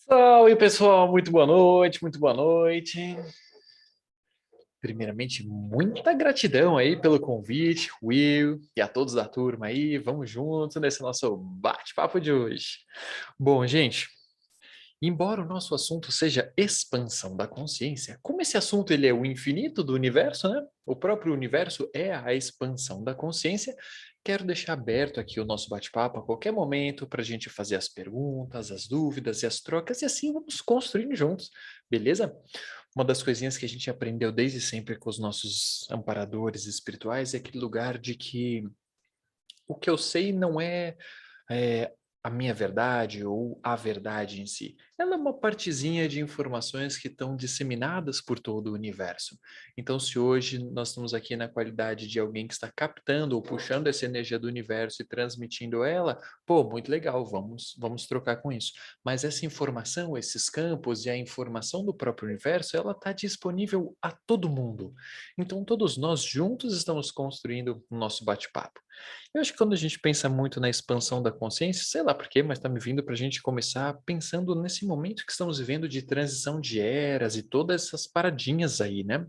Salve, pessoal, muito boa noite, muito boa noite. Primeiramente, muita gratidão aí pelo convite, Will, e a todos da turma aí. Vamos junto nesse nosso bate-papo de hoje. Bom, gente, embora o nosso assunto seja expansão da consciência, como esse assunto ele é o infinito do universo, né? O próprio universo é a expansão da consciência. Quero deixar aberto aqui o nosso bate-papo a qualquer momento para a gente fazer as perguntas, as dúvidas e as trocas, e assim vamos construindo juntos, beleza? Uma das coisinhas que a gente aprendeu desde sempre com os nossos amparadores espirituais é aquele lugar de que o que eu sei não é a minha verdade ou a verdade em si. Ela é uma partezinha de informações que estão disseminadas por todo o universo. Então, se hoje nós estamos aqui na qualidade de alguém que está captando ou puxando essa energia do universo e transmitindo ela, pô, muito legal, vamos trocar com isso. Mas essa informação, esses campos e a informação do próprio universo, ela está disponível a todo mundo. Então, todos nós juntos estamos construindo o nosso bate-papo. Eu acho que quando a gente pensa muito na expansão da consciência, sei lá por quê, mas está me vindo para a gente começar pensando nesse momento que estamos vivendo de transição de eras e todas essas paradinhas aí, né?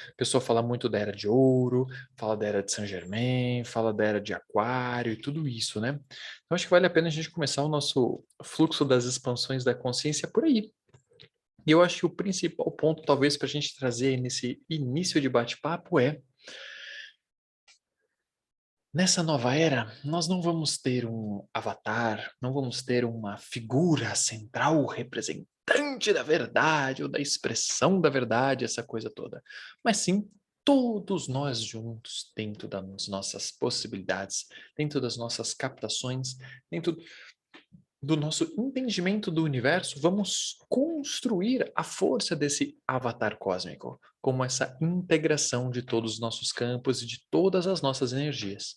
A pessoa fala muito da era de ouro, fala da era de Saint-Germain, fala da era de Aquário e tudo isso, né? Então acho que vale a pena a gente começar o nosso fluxo das expansões da consciência por aí. E eu acho que o principal ponto, talvez, para a gente trazer nesse início de bate-papo é nessa nova era, nós não vamos ter um avatar, não vamos ter uma figura central representante da verdade ou da expressão da verdade, essa coisa toda. Mas sim, todos nós juntos, dentro das nossas possibilidades, dentro das nossas captações, dentro do nosso entendimento do universo, vamos construir a força desse avatar cósmico, como essa integração de todos os nossos campos e de todas as nossas energias.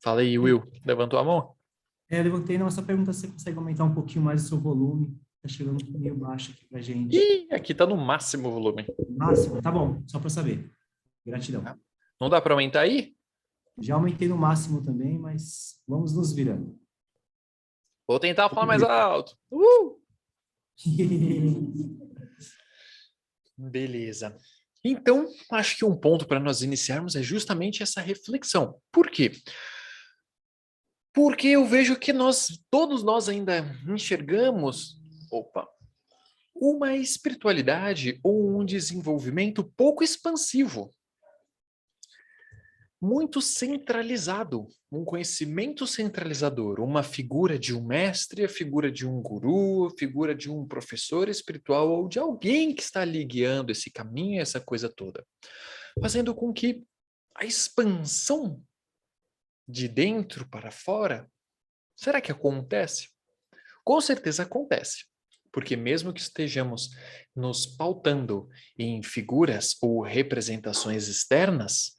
Fala aí, Will. Levantou a mão? Eu levantei, não, essa pergunta você consegue aumentar um pouquinho mais o seu volume? Tá chegando meio baixo aqui pra gente. Ih, aqui tá no máximo o volume. Máximo, tá bom, só para saber. Tá? Gratidão. Não dá para aumentar aí? Já aumentei no máximo também, mas vamos nos virando. Vou tentar falar mais Ouviu? alto. Beleza. Então, acho que um ponto para nós iniciarmos é justamente essa reflexão. Por quê? Porque eu vejo que todos nós ainda enxergamos, opa, uma espiritualidade ou um desenvolvimento pouco expansivo, muito centralizado, um conhecimento centralizador, uma figura de um mestre, a figura de um guru, a figura de um professor espiritual ou de alguém que está ali guiando esse caminho, essa coisa toda, fazendo com que a expansão de dentro para fora, será que acontece? Com certeza acontece. Porque mesmo que estejamos nos pautando em figuras ou representações externas,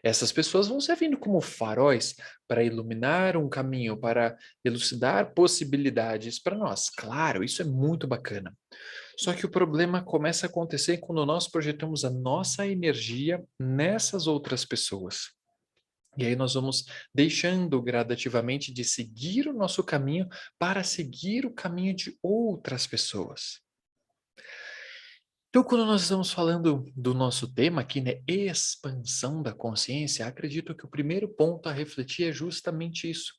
essas pessoas vão servindo como faróis para iluminar um caminho, para elucidar possibilidades para nós. Claro, isso é muito bacana. Só que o problema começa a acontecer quando nós projetamos a nossa energia nessas outras pessoas. E aí nós vamos deixando gradativamente de seguir o nosso caminho para seguir o caminho de outras pessoas. Então, quando nós estamos falando do nosso tema aqui, né, expansão da consciência, acredito que o primeiro ponto a refletir é justamente isso.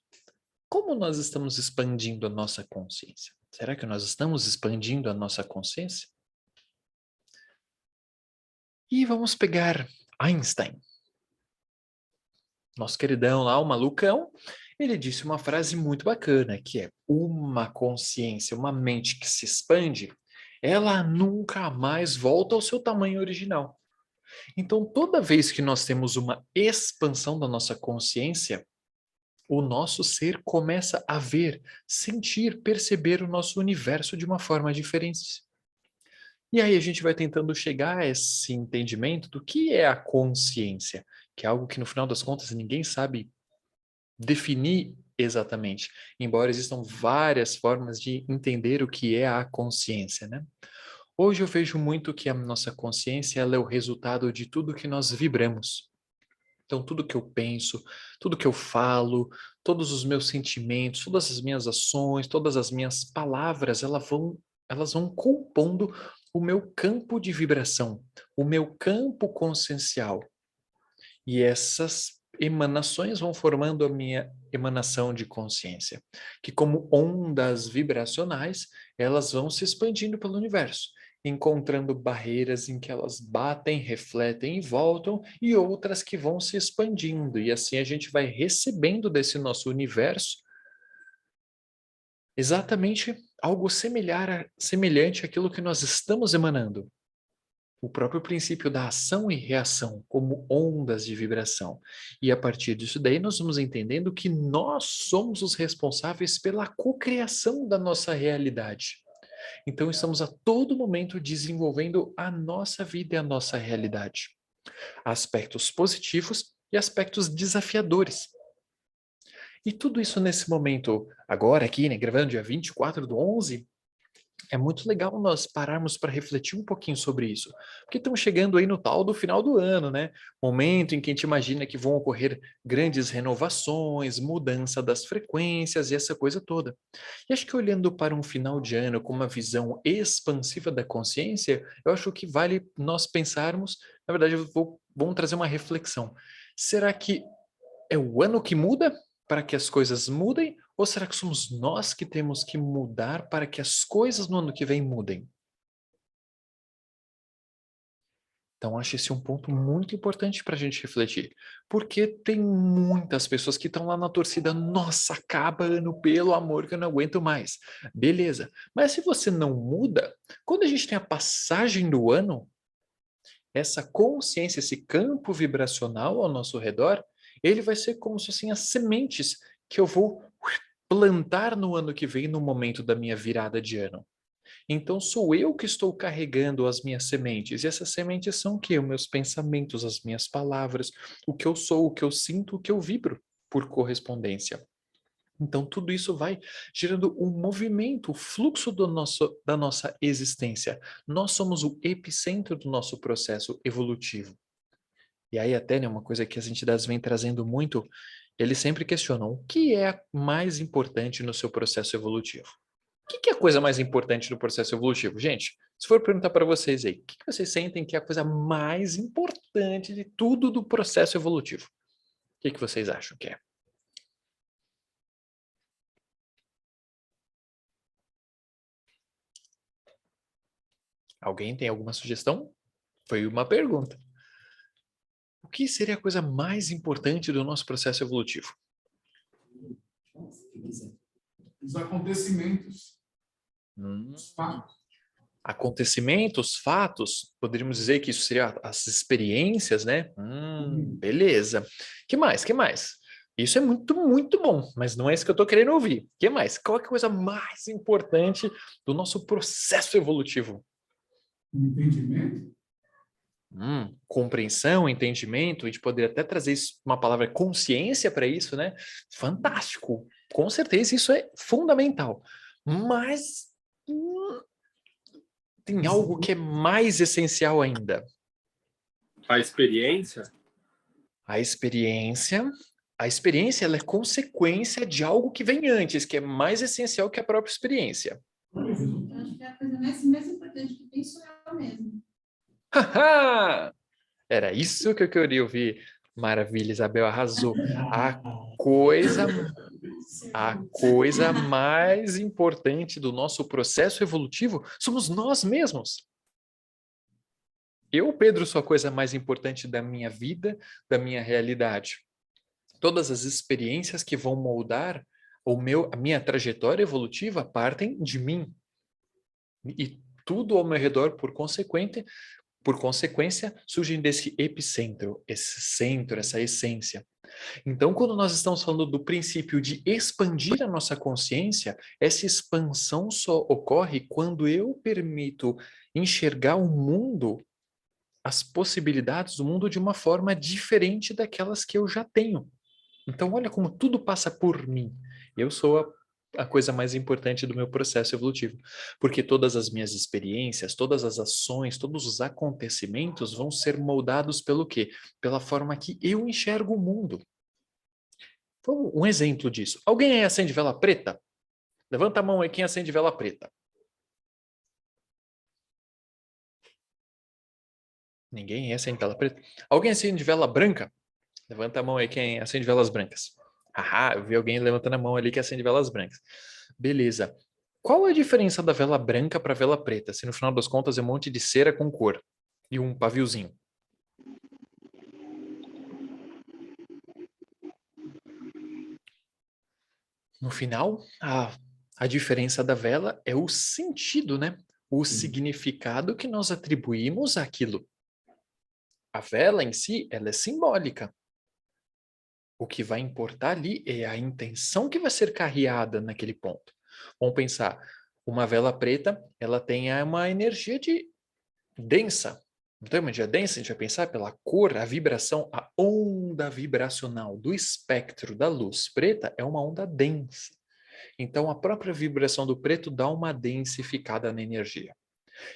Como nós estamos expandindo a nossa consciência? Será que nós estamos expandindo a nossa consciência? E vamos pegar Einstein, nosso queridão lá, o malucão. Ele disse uma frase muito bacana, que é uma consciência, uma mente que se expande, ela nunca mais volta ao seu tamanho original. Então, toda vez que nós temos uma expansão da nossa consciência, o nosso ser começa a ver, sentir, perceber o nosso universo de uma forma diferente. E aí a gente vai tentando chegar a esse entendimento do que é a consciência, que é algo que no final das contas ninguém sabe definir exatamente, embora existam várias formas de entender o que é a consciência, né? Hoje eu vejo muito que a nossa consciência ela é o resultado de tudo que nós vibramos. Então, tudo que eu penso, tudo que eu falo, todos os meus sentimentos, todas as minhas ações, todas as minhas palavras, elas vão compondo o meu campo de vibração, o meu campo consciencial. E essas emanações vão formando a minha emanação de consciência, que como ondas vibracionais, elas vão se expandindo pelo universo, encontrando barreiras em que elas batem, refletem e voltam, e outras que vão se expandindo, e assim a gente vai recebendo desse nosso universo exatamente algo semelhante àquilo que nós estamos emanando. O próprio princípio da ação e reação como ondas de vibração. E a partir disso daí nós vamos entendendo que nós somos os responsáveis pela cocriação da nossa realidade. Então estamos a todo momento desenvolvendo a nossa vida e a nossa realidade. Aspectos positivos e aspectos desafiadores. E tudo isso nesse momento, agora aqui, né, gravando dia 24/11, é muito legal nós pararmos para refletir um pouquinho sobre isso, porque estamos chegando aí no tal do final do ano, né? Momento em que a gente imagina que vão ocorrer grandes renovações, mudança das frequências e essa coisa toda. E acho que olhando para um final de ano com uma visão expansiva da consciência, eu acho que vale nós pensarmos, na verdade, vamos trazer uma reflexão. Será que é o ano que muda para que as coisas mudem? Ou será que somos nós que temos que mudar para que as coisas no ano que vem mudem? Então, acho esse um ponto muito importante para a gente refletir. Porque tem muitas pessoas que estão lá na torcida, nossa, acaba ano, pelo amor que eu não aguento mais. Beleza. Mas se você não muda, quando a gente tem a passagem do ano, essa consciência, esse campo vibracional ao nosso redor, ele vai ser como se assim as sementes que eu vou plantar no ano que vem, no momento da minha virada de ano. Então sou eu que estou carregando as minhas sementes. E essas sementes são o quê? Os meus pensamentos, as minhas palavras, o que eu sou, o que eu sinto, o que eu vibro por correspondência. Então tudo isso vai gerando um movimento, o fluxo da nossa existência. Nós somos o epicentro do nosso processo evolutivo. E aí até, né, uma coisa que as entidades vêm trazendo muito, eles sempre questionam o que é mais importante no seu processo evolutivo. O que é a coisa mais importante no processo evolutivo? Gente, se for perguntar para vocês aí, o que vocês sentem que é a coisa mais importante de tudo do processo evolutivo? O que vocês acham que é? Alguém tem alguma sugestão? Foi uma pergunta. O que seria a coisa mais importante do nosso processo evolutivo? Os acontecimentos, Hum, os fatos. Acontecimentos, fatos, poderíamos dizer que isso seria as experiências, né? Beleza. Que mais? Que mais? Isso é muito, muito bom, mas não é isso que eu estou querendo ouvir. Que mais? Qual é a coisa mais importante do nosso processo evolutivo? O entendimento. Compreensão, entendimento, a gente poderia até trazer uma palavra consciência para isso, né? Fantástico. Com certeza isso é fundamental. Mas tem algo que é mais essencial ainda. A experiência? A experiência. A experiência ela é consequência de algo que vem antes, que é mais essencial que a própria experiência. Eu acho que é a coisa mais importante que tem sou eu mesmo. Haha! Era isso que eu queria ouvir. Maravilha, Isabel arrasou. Coisa, a coisa mais importante do nosso processo evolutivo somos nós mesmos. Eu, Pedro, sou a coisa mais importante da minha vida, da minha realidade. Todas as experiências que vão moldar a minha trajetória evolutiva partem de mim. E tudo ao meu redor, por consequência, surgem desse epicentro, esse centro, essa essência. Então, quando nós estamos falando do princípio de expandir a nossa consciência, essa expansão só ocorre quando eu permito enxergar o mundo, as possibilidades do mundo de uma forma diferente daquelas que eu já tenho. Então, olha como tudo passa por mim. Eu sou a coisa mais importante do meu processo evolutivo. Porque todas as minhas experiências, todas as ações, todos os acontecimentos vão ser moldados pelo quê? Pela forma que eu enxergo o mundo. Um exemplo disso. Alguém aí acende vela preta? Levanta a mão aí quem acende vela preta. Ninguém acende vela preta. Alguém acende vela branca? Levanta a mão aí quem acende velas brancas. Ah, eu vi alguém levantando a mão ali que acende velas brancas. Beleza. Qual a diferença da vela branca para a vela preta? Se no final das contas é um monte de cera com cor e um paviozinho. No final, a diferença da vela é o sentido, né? O significado que nós atribuímos àquilo. A vela em si, ela é simbólica. O que vai importar ali é a intenção que vai ser carreada naquele ponto. Vamos pensar, uma vela preta, ela tem uma energia densa. Não tem uma energia densa? A gente vai pensar pela cor, a vibração, a onda vibracional do espectro da luz preta é uma onda densa. Então, a própria vibração do preto dá uma densificada na energia.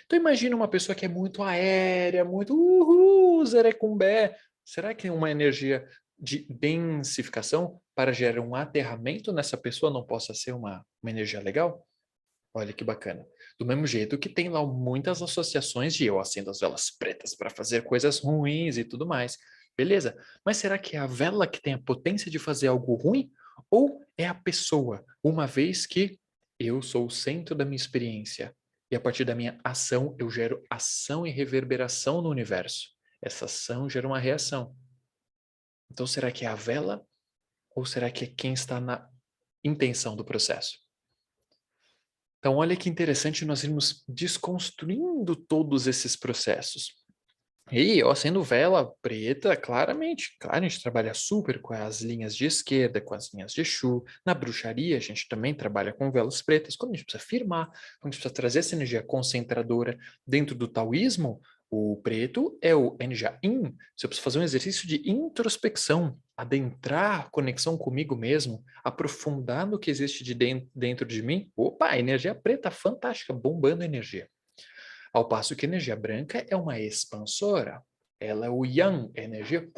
Então, imagina uma pessoa que é muito aérea, muito zerecumbé. Será que uma energia de densificação para gerar um aterramento nessa pessoa não possa ser uma energia legal? Olha que bacana. Do mesmo jeito que tem lá muitas associações de eu acendo as velas pretas para fazer coisas ruins e tudo mais. Beleza, mas será que é a vela que tem a potência de fazer algo ruim? Ou é a pessoa, uma vez que eu sou o centro da minha experiência e a partir da minha ação eu gero ação e reverberação no universo? Essa ação gera uma reação. Então será que é a vela ou será que é quem está na intenção do processo? Então, olha que interessante nós irmos desconstruindo todos esses processos. E eu acendo vela preta, claramente. Claro, a gente trabalha super com as linhas de esquerda, com as linhas de Exu. Na bruxaria, a gente também trabalha com velas pretas. Quando a gente precisa firmar, quando a gente precisa trazer essa energia concentradora. Dentro do taoísmo, o preto é o energia yin. Se eu preciso fazer um exercício de introspecção, adentrar a conexão comigo mesmo, aprofundar no que existe dentro de mim, opa, energia preta, fantástica, bombando energia. Ao passo que a energia branca é uma expansora. Ela é o yang, energia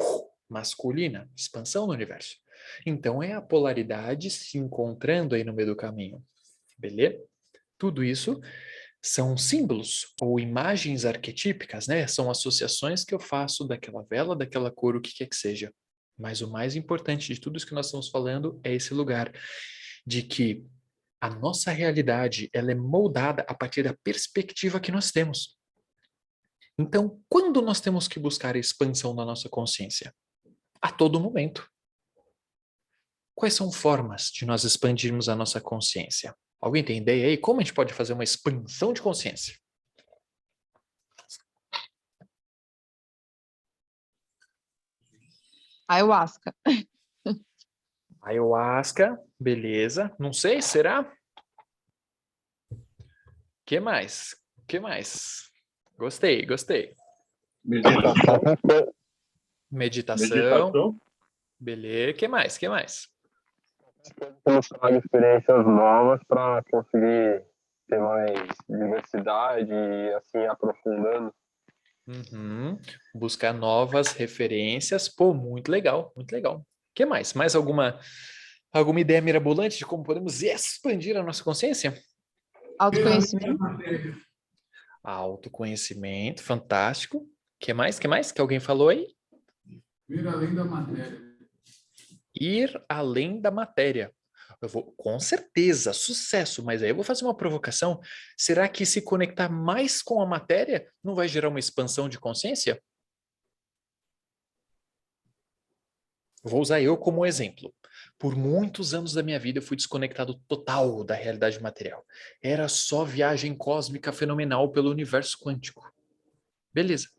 masculina, expansão no universo. Então é a polaridade se encontrando aí no meio do caminho. Beleza? Tudo isso são símbolos ou imagens arquetípicas, né? São associações que eu faço daquela vela, daquela cor, o que quer que seja. Mas o mais importante de tudo isso que nós estamos falando é esse lugar de que a nossa realidade ela é moldada a partir da perspectiva que nós temos. Então, quando nós temos que buscar a expansão da nossa consciência? A todo momento. Quais são formas de nós expandirmos a nossa consciência? Alguém tem ideia aí? Como a gente pode fazer uma expansão de consciência? Ayahuasca. Ayahuasca, beleza. Não sei, será? Que mais? Que mais? Gostei, gostei. Meditação. Meditação. Beleza. Que mais? Que mais? Buscar experiências novas para conseguir ter mais diversidade e assim aprofundando. Uhum. Buscar novas referências. Pô, muito legal, muito legal. Que mais? Mais alguma ideia mirabolante de como podemos expandir a nossa consciência? Autoconhecimento. Autoconhecimento, fantástico. Que mais? Que mais? Que alguém falou aí? Ir além da matéria. Ir além da matéria. Eu vou, com certeza, sucesso, mas aí eu vou fazer uma provocação. Será que se conectar mais com a matéria não vai gerar uma expansão de consciência? Vou usar eu como exemplo. Por muitos anos da minha vida eu fui desconectado total da realidade material. Era só viagem cósmica fenomenal pelo universo quântico. Beleza.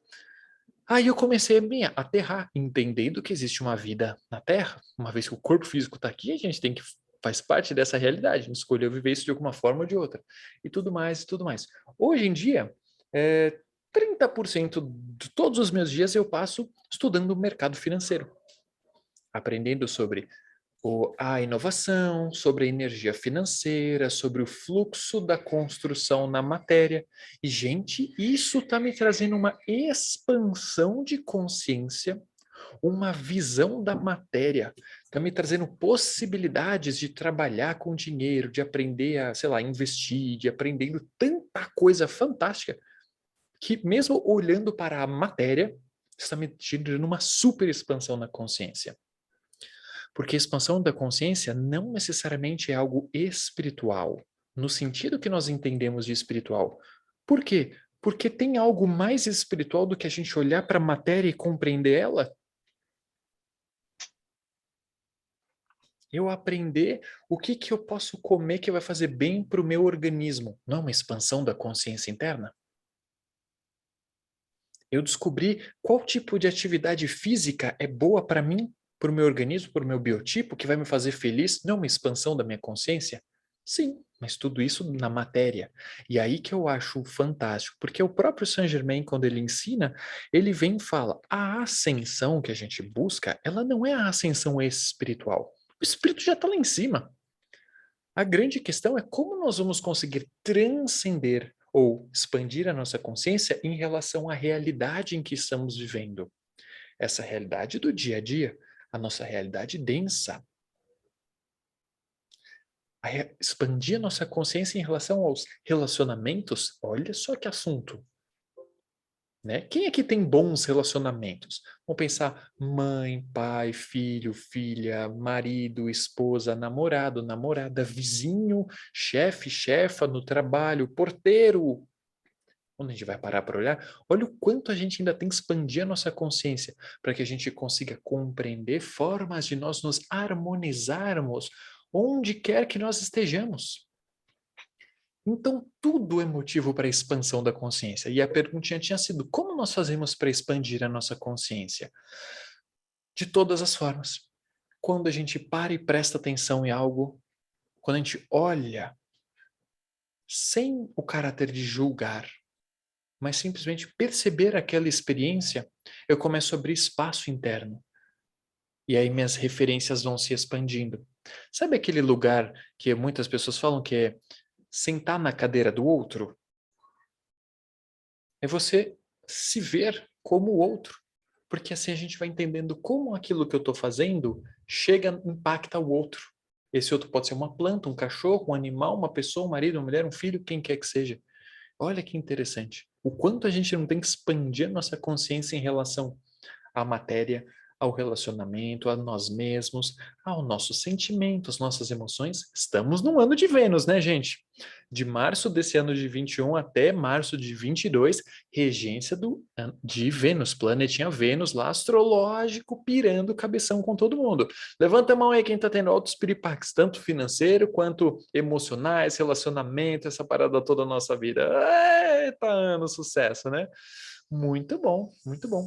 Aí eu comecei a me aterrar, entendendo que existe uma vida na Terra. Uma vez que o corpo físico está aqui, a gente tem que faz parte dessa realidade. A gente escolheu viver isso de alguma forma ou de outra. E tudo mais, e tudo mais. Hoje em dia, 30% de todos os meus dias eu passo estudando o mercado financeiro. Aprendendo sobre a inovação, sobre a energia financeira, sobre o fluxo da construção na matéria. E, gente, isso está me trazendo uma expansão de consciência, uma visão da matéria, está me trazendo possibilidades de trabalhar com dinheiro, de aprender a, sei lá, investir, de aprendendo tanta coisa fantástica, que mesmo olhando para a matéria, está me gerando uma super expansão na consciência. Porque a expansão da consciência não necessariamente é algo espiritual, no sentido que nós entendemos de espiritual. Por quê? Porque tem algo mais espiritual do que a gente olhar para a matéria e compreender ela? Eu aprender o que eu posso comer que vai fazer bem para o meu organismo. Não é uma expansão da consciência interna? Eu descobri qual tipo de atividade física é boa para mim, para o meu organismo, para o meu biotipo, que vai me fazer feliz. Não é uma expansão da minha consciência? Sim, mas tudo isso na matéria. E aí que eu acho fantástico, porque o próprio Saint-Germain, quando ele ensina, ele vem e fala, a ascensão que a gente busca, ela não é a ascensão espiritual. O espírito já está lá em cima. A grande questão é como nós vamos conseguir transcender ou expandir a nossa consciência em relação à realidade em que estamos vivendo. Essa realidade do dia a dia, a nossa realidade densa. Expandir a nossa consciência em relação aos relacionamentos, olha só que assunto. Né? Quem aqui tem bons relacionamentos? Vamos pensar mãe, pai, filho, filha, marido, esposa, namorado, namorada, vizinho, chefe, chefa no trabalho, porteiro. Quando a gente vai parar para olhar, olha o quanto a gente ainda tem que expandir a nossa consciência para que a gente consiga compreender formas de nós nos harmonizarmos onde quer que nós estejamos. Então, tudo é motivo para a expansão da consciência. E a perguntinha tinha sido, como nós fazemos para expandir a nossa consciência? De todas as formas. Quando a gente para e presta atenção em algo, quando a gente olha, sem o caráter de julgar, mas simplesmente perceber aquela experiência, eu começo a abrir espaço interno. E aí minhas referências vão se expandindo. Sabe aquele lugar que muitas pessoas falam que é sentar na cadeira do outro? É você se ver como o outro. Porque assim a gente vai entendendo como aquilo que eu estou fazendo chega, impacta o outro. Esse outro pode ser uma planta, um cachorro, um animal, uma pessoa, um marido, uma mulher, um filho, quem quer que seja. Olha que interessante. O quanto a gente não tem que expandir a nossa consciência em relação à matéria, ao relacionamento, a nós mesmos, aos nossos sentimentos, nossas emoções. Estamos no ano de Vênus, né, gente? De março desse ano de 21 até março de 22, regência de Vênus, planetinha Vênus lá, astrológico, pirando cabeção com todo mundo. Levanta a mão aí quem tá tendo altos piripaques, tanto financeiro quanto emocionais, relacionamento, essa parada toda da nossa vida. Eita, ano, sucesso, né? Muito bom, muito bom.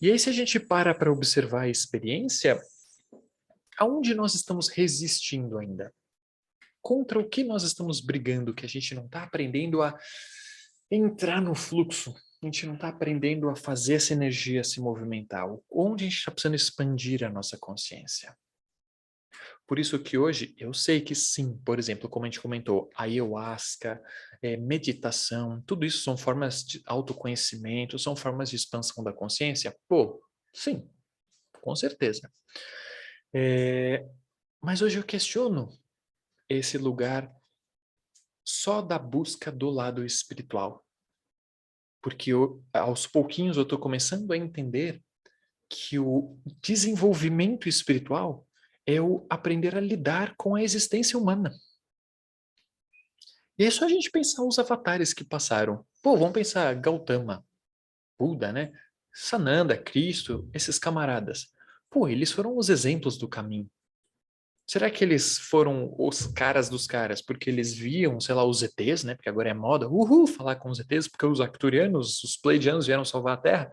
E aí, se a gente para observar a experiência, aonde nós estamos resistindo ainda? Contra o que nós estamos brigando, que a gente não está aprendendo a entrar no fluxo, a gente não está aprendendo a fazer essa energia se movimentar, onde a gente está precisando expandir a nossa consciência. Por isso que hoje eu sei que sim, por exemplo, como a gente comentou, ayahuasca, meditação, tudo isso são formas de autoconhecimento, são formas de expansão da consciência? Pô, sim, com certeza. Mas hoje eu questiono esse lugar só da busca do lado espiritual. Porque aos pouquinhos eu estou começando a entender que o desenvolvimento espiritual é o aprender a lidar com a existência humana. E é só a gente pensar os avatares que passaram. Pô, vamos pensar Gautama, Buda, né? Sananda, Cristo, esses camaradas. Pô, eles foram os exemplos do caminho. Será que eles foram os caras dos caras porque eles viam, sei lá, os ETs, né? Porque agora é moda, falar com os ETs, porque os arcturianos, os pleiadianos vieram salvar a Terra.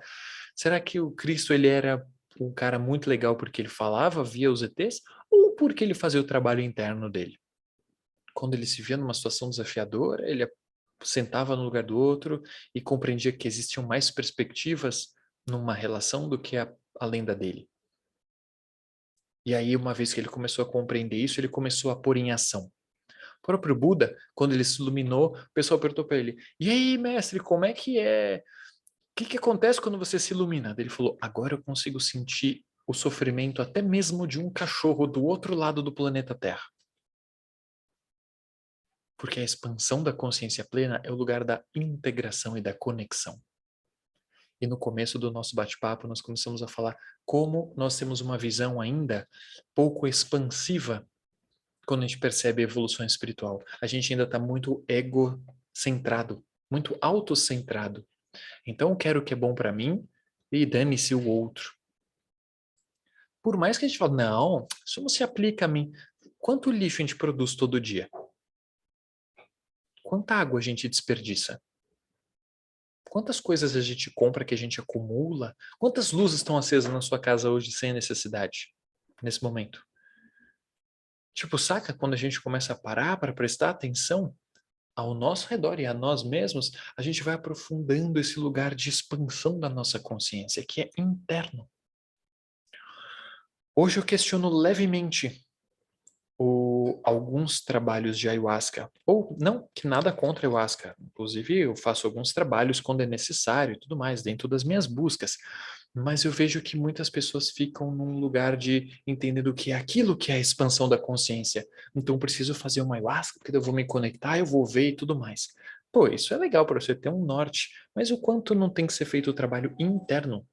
Será que o Cristo, ele era um cara muito legal porque ele falava, via os ETs? Ou porque ele fazia o trabalho interno dele? Quando ele se via numa situação desafiadora, ele sentava no lugar do outro e compreendia que existiam mais perspectivas numa relação do que a lenda dele. E aí, uma vez que ele começou a compreender isso, ele começou a pôr em ação. O próprio Buda, quando ele se iluminou, o pessoal perguntou para ele, e aí, mestre, como é que é? O que acontece quando você se ilumina? Ele falou, agora eu consigo sentir o sofrimento até mesmo de um cachorro do outro lado do planeta Terra. Porque a expansão da consciência plena é o lugar da integração e da conexão. E no começo do nosso bate-papo, nós começamos a falar como nós temos uma visão ainda pouco expansiva quando a gente percebe a evolução espiritual. A gente ainda está muito egocentrado, muito autocentrado. Então, eu quero o que é bom para mim e dane-se o outro. Por mais que a gente fale, não, isso não se aplica a mim. Quanto lixo a gente produz todo dia? Quanta água a gente desperdiça? Quantas coisas a gente compra que a gente acumula? Quantas luzes estão acesas na sua casa hoje sem necessidade, nesse momento? Tipo, saca? Quando a gente começa a parar para prestar atenção ao nosso redor e a nós mesmos, a gente vai aprofundando esse lugar de expansão da nossa consciência, que é interno. Hoje eu questiono levemente alguns trabalhos de ayahuasca, ou não que nada contra a ayahuasca, inclusive eu faço alguns trabalhos quando é necessário e tudo mais, dentro das minhas buscas, mas eu vejo que muitas pessoas ficam num lugar de entender o que é aquilo que é a expansão da consciência, então eu preciso fazer uma ayahuasca, porque eu vou me conectar, eu vou ver e tudo mais. Pô, isso é legal para você ter um norte, mas o quanto não tem que ser feito o trabalho interno?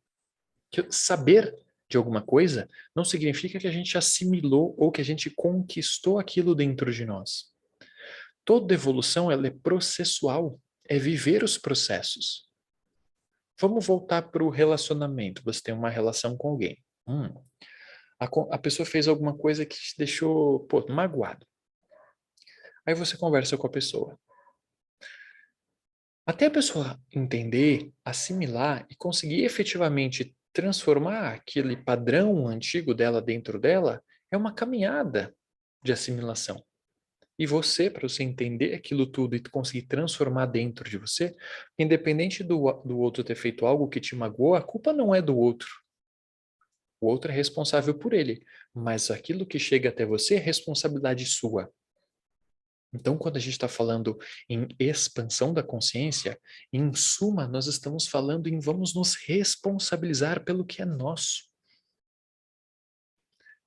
Saber de alguma coisa não significa que a gente assimilou ou que a gente conquistou aquilo dentro de nós. Toda evolução ela é processual, é viver os processos. Vamos voltar para o relacionamento. Você tem uma relação com alguém. A pessoa fez alguma coisa que te deixou, magoado. Aí você conversa com a pessoa. Até a pessoa entender, assimilar e conseguir efetivamente transformar aquele padrão antigo dela dentro dela, é uma caminhada de assimilação. E você, para você entender aquilo tudo e conseguir transformar dentro de você, independente do outro ter feito algo que te magoou, a culpa não é do outro. O outro é responsável por ele. Mas aquilo que chega até você é responsabilidade sua. Então, quando a gente está falando em expansão da consciência, em suma, nós estamos falando em vamos nos responsabilizar pelo que é nosso.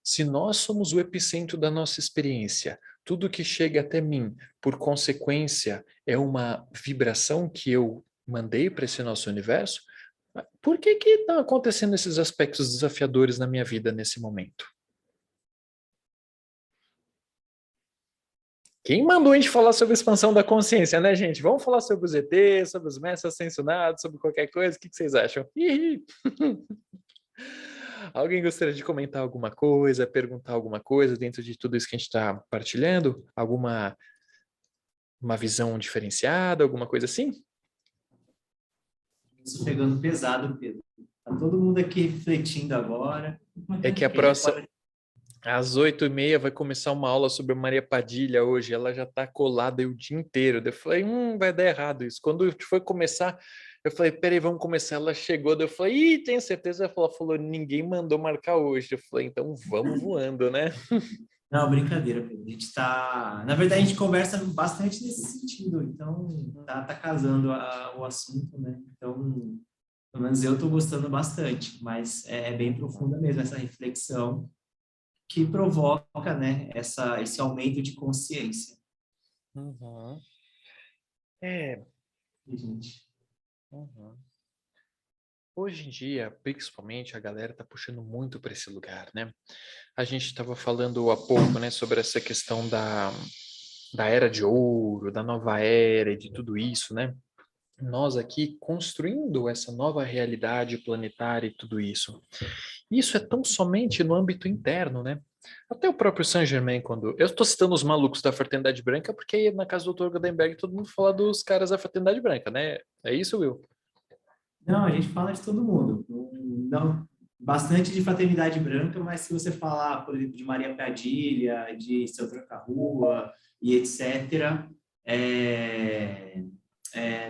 Se nós somos o epicentro da nossa experiência, tudo que chega até mim, por consequência, é uma vibração que eu mandei para esse nosso universo, por que estão acontecendo esses aspectos desafiadores na minha vida nesse momento? Quem mandou a gente falar sobre expansão da consciência, né, gente? Vamos falar sobre os ETs, sobre os mestres ascensionados, sobre qualquer coisa. O que vocês acham? Alguém gostaria de comentar alguma coisa, perguntar alguma coisa dentro de tudo isso que a gente está partilhando? Uma visão diferenciada, alguma coisa assim? Isso pegando pesado, Pedro. Tá todo mundo aqui refletindo agora. É que a próxima... Às 8h30 vai começar uma aula sobre a Maria Padilha hoje. Ela já está colada aí o dia inteiro. Eu falei, vai dar errado isso. Quando foi começar, eu falei, peraí, vamos começar. Ela chegou, eu falei, tenho certeza. Ela falou, ninguém mandou marcar hoje. Eu falei, então vamos voando, né? Não, brincadeira, Pedro. A gente tá... Na verdade, a gente conversa bastante nesse sentido. Então, tá casando o assunto, né? Então, pelo menos eu tô gostando bastante. Mas é bem profunda mesmo essa reflexão que provoca, né, esse aumento de consciência. Uhum. Gente. Uhum. Hoje em dia, principalmente, a galera tá puxando muito para esse lugar, né? A gente estava falando há pouco, né, sobre essa questão da era de ouro, da nova era e de tudo isso, né? Nós aqui construindo essa nova realidade planetária e tudo isso. Isso é tão somente no âmbito interno, né? Até o próprio Saint-Germain, quando... Eu estou citando os malucos da Fraternidade Branca, porque aí na casa do Dr. Goldenberg todo mundo fala dos caras da Fraternidade Branca, né? É isso, Will? Não, a gente fala de todo mundo. Não, bastante de Fraternidade Branca, mas se você falar, por exemplo, de Maria Padilha, de Seu Troca-Rua e etc.,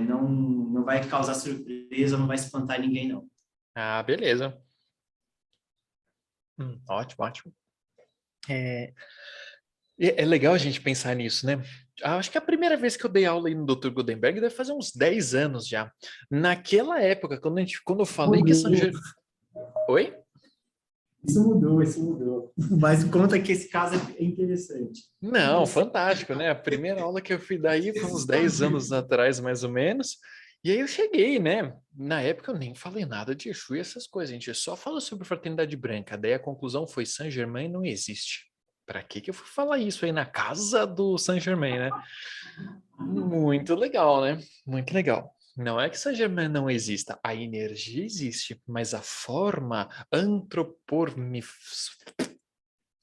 não vai causar surpresa, não vai espantar ninguém, não. Ah, beleza. Ótimo, ótimo. É, é legal a gente pensar nisso, né? Acho que a primeira vez que eu dei aula aí no Dr. Gutenberg deve fazer uns 10 anos já. Naquela época, quando eu falei que São Germain... Oi? Isso mudou. Mas conta que esse caso é interessante. Não, fantástico, né? A primeira aula que eu fui daí foi uns 10 anos atrás, mais ou menos. E aí eu cheguei, né? Na época eu nem falei nada de Exu e essas coisas. A gente só falou sobre fraternidade branca. Daí a conclusão foi Saint-Germain não existe. Pra que eu fui falar isso aí na casa do Saint-Germain, né? Muito legal, né? Muito legal. Não é que Saint-Germain não exista, a energia existe, mas a forma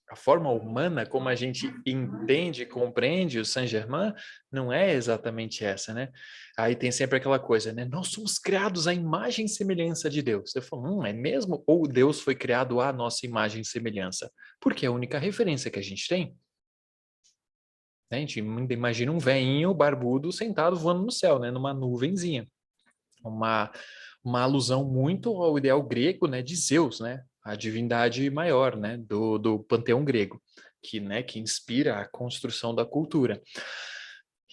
a forma humana, como a gente entende e compreende o Saint-Germain, não é exatamente essa, né? Aí tem sempre aquela coisa, né? Nós somos criados à imagem e semelhança de Deus. Você fala, é mesmo? Ou Deus foi criado à nossa imagem e semelhança? Porque é a única referência que a gente tem. A gente imagina um velhinho barbudo sentado voando no céu, né? Numa nuvenzinha. Uma, uma alusão muito ao ideal grego, né? De Zeus, né? A divindade maior, né? Do panteão grego, que inspira a construção da cultura.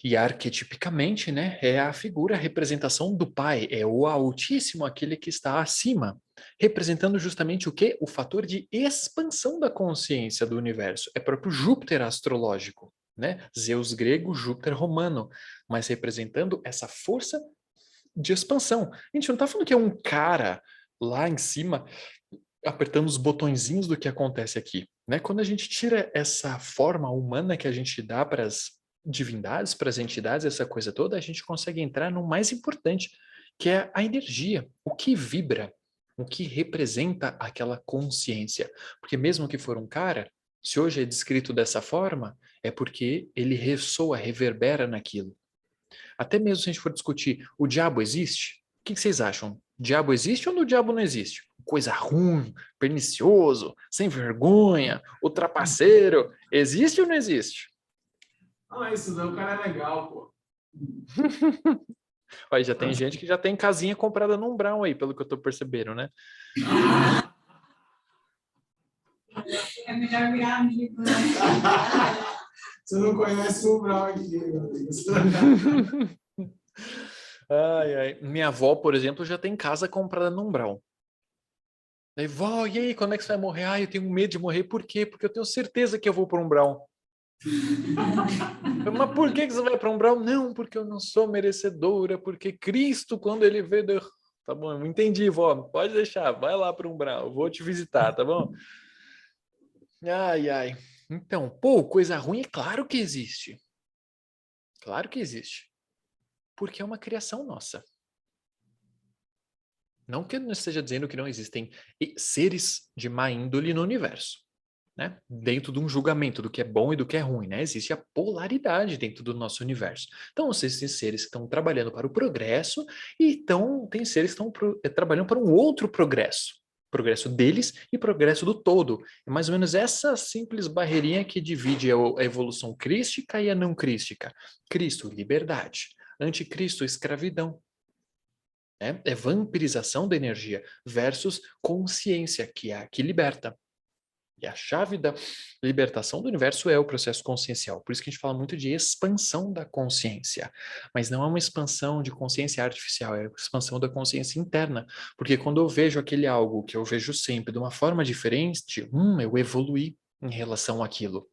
E arquetipicamente, né? É a figura, a representação do Pai, é o Altíssimo, aquele que está acima, representando justamente o quê? O fator de expansão da consciência do universo. É próprio Júpiter astrológico, né? Zeus grego, Júpiter romano, mas representando essa força de expansão. A gente não está falando que é um cara lá em cima apertando os botõezinhos do que acontece aqui, né? Quando a gente tira essa forma humana que a gente dá para as divindades, para as entidades, essa coisa toda, a gente consegue entrar no mais importante, que é a energia, o que vibra, o que representa aquela consciência. Porque mesmo que for um cara, se hoje é descrito dessa forma, é porque ele ressoa, reverbera naquilo. Até mesmo se a gente for discutir, o diabo existe? O que vocês acham? O diabo existe ou o diabo não existe? Coisa ruim, pernicioso, sem vergonha, o trapaceiro, existe ou não existe? Ah, isso não, o cara é legal, pô. Olha, já tem gente que já tem casinha comprada num Brown aí, pelo que eu tô percebendo, né? É melhor virar amigo, né? Você não conhece o Brau aqui, meu amigo. Ai, ai. Minha avó, por exemplo, já tem casa comprada num Brown. Aí, vó, e aí, quando é que você vai morrer? Ah, eu tenho medo de morrer. Por quê? Porque eu tenho certeza que eu vou para um Brown. Mas por que você vai para um Brown? Não, porque eu não sou merecedora, porque Cristo, quando ele veio... Tá bom, eu entendi, vó. Pode deixar, vai lá para um Brown. Eu vou te visitar, tá bom? Ai, ai. Então, pô, coisa ruim é claro que existe. Claro que existe. Porque é uma criação nossa. Não que eu não esteja dizendo que não existem seres de má índole no universo, né? Dentro de um julgamento do que é bom e do que é ruim, né? Existe a polaridade dentro do nosso universo. Então, existem seres que estão trabalhando para o progresso e tem seres que estão trabalhando para um outro progresso. Progresso deles e progresso do todo. É mais ou menos essa simples barreirinha que divide a evolução crística e a não crística. Cristo, liberdade. Anticristo, escravidão. É vampirização da energia versus consciência, que é a que liberta. E a chave da libertação do universo é o processo consciencial. Por isso que a gente fala muito de expansão da consciência. Mas não é uma expansão de consciência artificial, é a expansão da consciência interna. Porque quando eu vejo aquele algo que eu vejo sempre de uma forma diferente, eu evoluí em relação àquilo.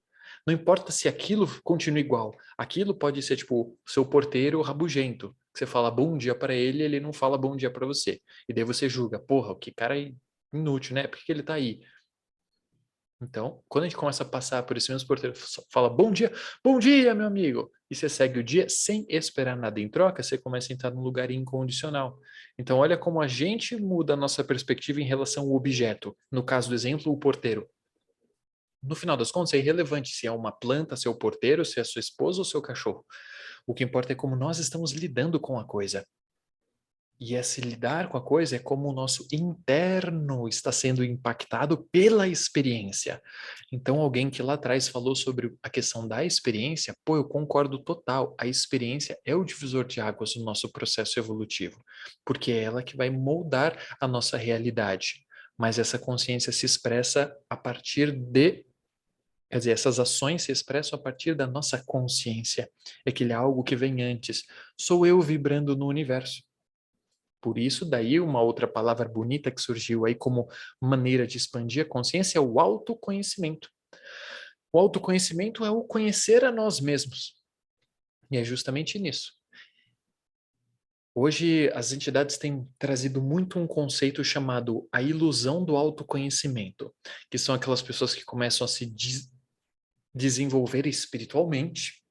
Não importa se aquilo continua igual. Aquilo pode ser, tipo, seu porteiro rabugento. Que você fala bom dia para ele, ele não fala bom dia para você. E daí você julga, porra, que cara inútil, né? Por que ele tá aí? Então, quando a gente começa a passar por esse mesmo porteiro, fala bom dia, meu amigo, e você segue o dia sem esperar nada em troca, você começa a entrar num lugar incondicional. Então, olha como a gente muda a nossa perspectiva em relação ao objeto. No caso do exemplo, o porteiro. No final das contas, é irrelevante se é uma planta, se é o porteiro, se é a sua esposa ou seu cachorro. O que importa é como nós estamos lidando com a coisa. E esse lidar com a coisa é como o nosso interno está sendo impactado pela experiência. Então, alguém que lá atrás falou sobre a questão da experiência, pô, eu concordo total. A experiência é o divisor de águas do nosso processo evolutivo, porque é ela que vai moldar a nossa realidade. Mas essa consciência se expressa a partir de Quer dizer, essas ações se expressam a partir da nossa consciência. É aquele algo que vem antes. Sou eu vibrando no universo. Por isso, daí uma outra palavra bonita que surgiu aí como maneira de expandir a consciência é o autoconhecimento. O autoconhecimento é o conhecer a nós mesmos. E é justamente nisso. Hoje, as entidades têm trazido muito um conceito chamado a ilusão do autoconhecimento, que são aquelas pessoas que começam a se desenvolver espiritualmente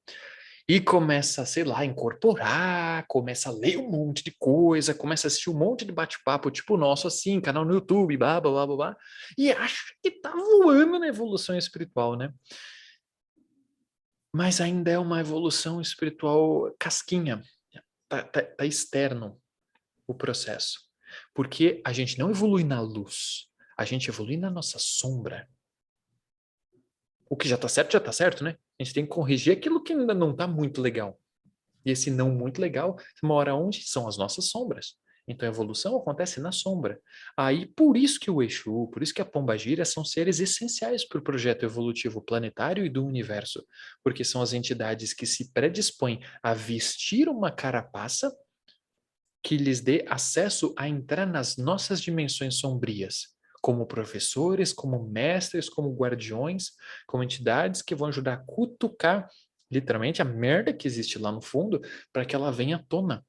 e começa, sei lá, a incorporar, começa a ler um monte de coisa, começa a assistir um monte de bate-papo tipo o nosso, assim, canal no YouTube, blá, blá, blá, blá, blá, e acha que tá voando na evolução espiritual, né? Mas ainda é uma evolução espiritual casquinha, tá externo o processo. Porque a gente não evolui na luz, a gente evolui na nossa sombra. O que já tá certo, né? A gente tem que corrigir aquilo que ainda não tá muito legal. E esse não muito legal mora onde? São as nossas sombras. Então a evolução acontece na sombra. Aí por isso que o Exu, por isso que a Pombagira são seres essenciais para o projeto evolutivo planetário e do universo. Porque são as entidades que se predispõem a vestir uma carapaça que lhes dê acesso a entrar nas nossas dimensões sombrias, como professores, como mestres, como guardiões, como entidades que vão ajudar a cutucar literalmente a merda que existe lá no fundo para que ela venha à tona.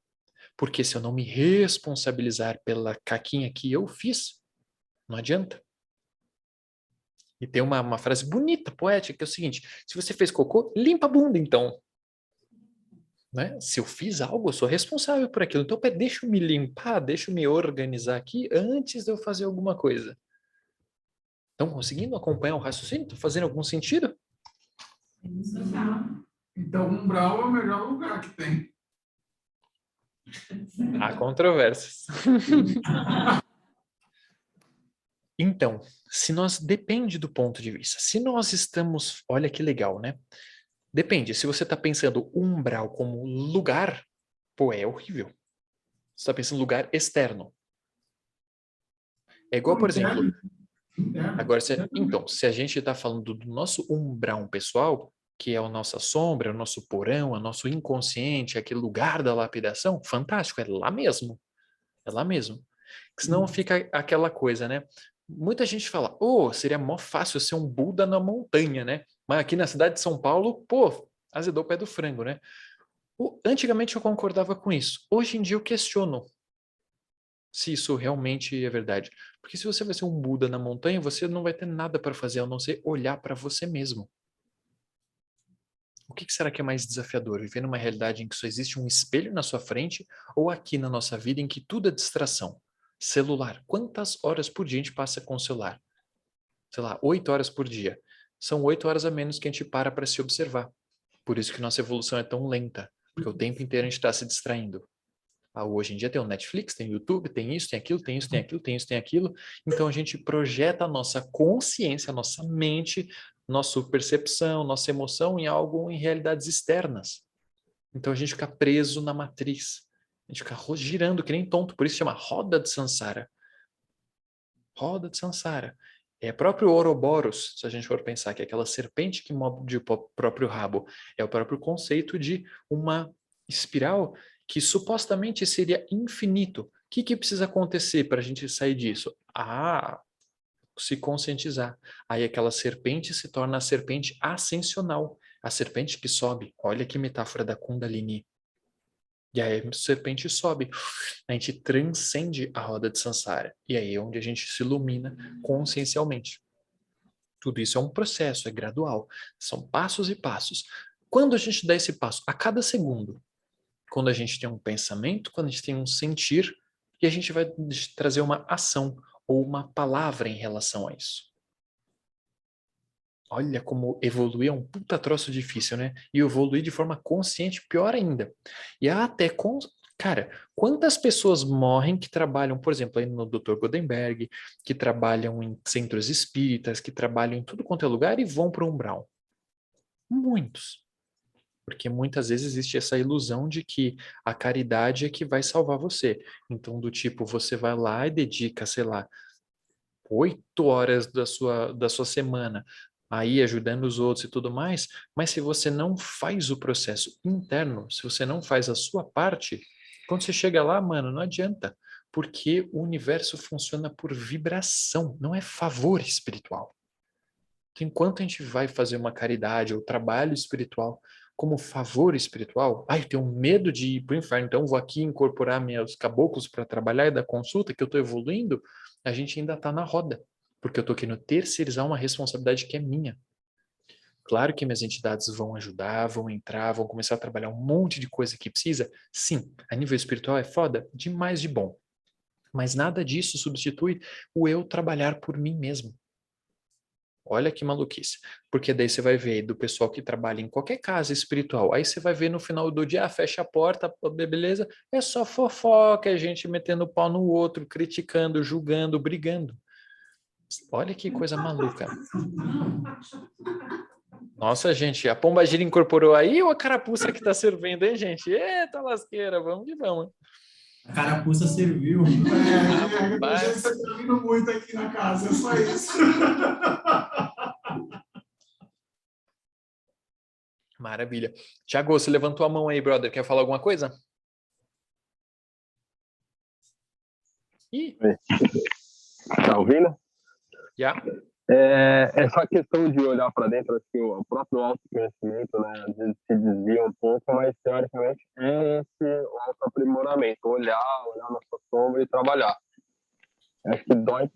Porque se eu não me responsabilizar pela caquinha que eu fiz, não adianta. E tem uma frase bonita, poética, que é o seguinte: se você fez cocô, limpa a bunda então. Né? Se eu fiz algo, eu sou responsável por aquilo. Então, deixa eu me limpar, deixa eu me organizar aqui antes de eu fazer alguma coisa. Estão conseguindo acompanhar o raciocínio? Está fazendo algum sentido? Então, umbral é o melhor lugar que tem. Há controvérsias. Então, se nós depende do ponto de vista. Se nós estamos, olha que legal, né? Depende. Se você está pensando umbral como lugar, pô, é horrível. Você está pensando lugar externo. É igual, por exemplo, agora, então, se a gente está falando do nosso umbral pessoal, que é a nossa sombra, o nosso porão, o nosso inconsciente, aquele lugar da lapidação, fantástico, é lá mesmo. É lá mesmo. Porque senão fica aquela coisa, né? Muita gente fala, seria mó fácil ser um Buda na montanha, né? Mas aqui na cidade de São Paulo, azedou o pé do frango, né? Antigamente eu concordava com isso. Hoje em dia eu questiono se isso realmente é verdade. Porque se você vai ser um Buda na montanha, você não vai ter nada para fazer a não ser olhar para você mesmo. O que será que é mais desafiador? Viver numa realidade em que só existe um espelho na sua frente ou aqui na nossa vida em que tudo é distração? Celular. Quantas horas por dia a gente passa com o celular? Sei lá, 8 horas por dia. São 8 horas a menos que a gente para se observar. Por isso que nossa evolução é tão lenta. Porque o tempo inteiro a gente está se distraindo. Hoje em dia tem o Netflix, tem o YouTube, tem isso, tem aquilo, tem isso, tem aquilo, tem isso, tem aquilo. Então a gente projeta a nossa consciência, a nossa mente, nossa percepção, nossa emoção em algo, em realidades externas. Então a gente fica preso na matriz. A gente fica girando que nem tonto. Por isso chama roda de Sansara. Roda de Sansara. É próprio Ouroboros, se a gente for pensar, que é aquela serpente que morde o próprio rabo. É o próprio conceito de uma espiral que supostamente seria infinito. O que precisa acontecer para a gente sair disso? Se conscientizar. Aí aquela serpente se torna a serpente ascensional, a serpente que sobe. Olha que metáfora da Kundalini. E aí a serpente sobe. A gente transcende a roda de Sansara. E aí é onde a gente se ilumina consciencialmente. Tudo isso é um processo, é gradual. São passos e passos. Quando a gente dá esse passo? A cada segundo. Quando a gente tem um pensamento, quando a gente tem um sentir, e a gente vai trazer uma ação ou uma palavra em relação a isso. Olha como evoluir é um puta troço difícil, né? E evoluir de forma consciente, pior ainda. E até Cara, quantas pessoas morrem que trabalham, por exemplo, aí no Dr. Godenberg, que trabalham em centros espíritas, que trabalham em tudo quanto é lugar e vão para o umbral? Muitos. Porque muitas vezes existe essa ilusão de que a caridade é que vai salvar você. Então, do tipo, você vai lá e dedica, sei lá, 8 horas da sua semana aí ajudando os outros e tudo mais, mas se você não faz o processo interno, se você não faz a sua parte, quando você chega lá, mano, não adianta, porque o universo funciona por vibração, não é favor espiritual. Então, enquanto a gente vai fazer uma caridade ou trabalho espiritual como favor espiritual, eu tenho medo de ir para o inferno, então vou aqui incorporar meus caboclos para trabalhar e dar consulta, que eu estou evoluindo, a gente ainda está na roda, porque eu estou querendo terceirizar uma responsabilidade que é minha. Claro que minhas entidades vão ajudar, vão entrar, vão começar a trabalhar um monte de coisa que precisa. Sim, a nível espiritual é foda, demais de bom. Mas nada disso substitui o eu trabalhar por mim mesmo. Olha que maluquice. Porque daí você vai ver do pessoal que trabalha em qualquer casa espiritual. Aí você vai ver no final do dia, fecha a porta, beleza? É só fofoca, é gente metendo pau no outro, criticando, julgando, brigando. Olha que coisa maluca. Nossa, gente, a pombagira incorporou aí ou a carapuça que tá servindo, hein, gente? Eita lasqueira, vamos que vamos. A carapuça serviu. O jeito que você tá vindo muito aqui na casa, é só isso. Maravilha. Tiago, você levantou a mão aí, brother. Quer falar alguma coisa? Ih, Tá ouvindo? já. Essa questão de olhar para dentro, acho que o próprio autoconhecimento, né, às vezes se desvia um pouco, mas teoricamente é esse autoaprimoramento, olhar nossa sombra e trabalhar. Acho que dói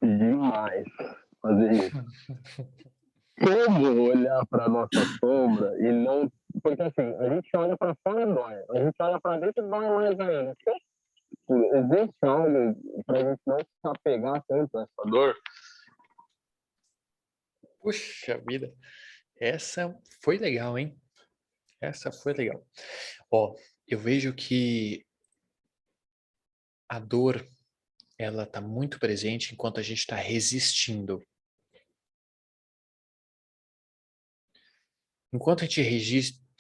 demais fazer isso. Como olhar para nossa sombra e não... Porque assim, a gente olha para fora e dói, a gente olha para dentro e dói mais ainda. Existe algo para a gente não se apegar tanto a essa dor? Puxa vida. Essa foi legal, hein? Essa foi legal. Ó, eu vejo que a dor, ela tá muito presente enquanto a gente está resistindo. Enquanto a gente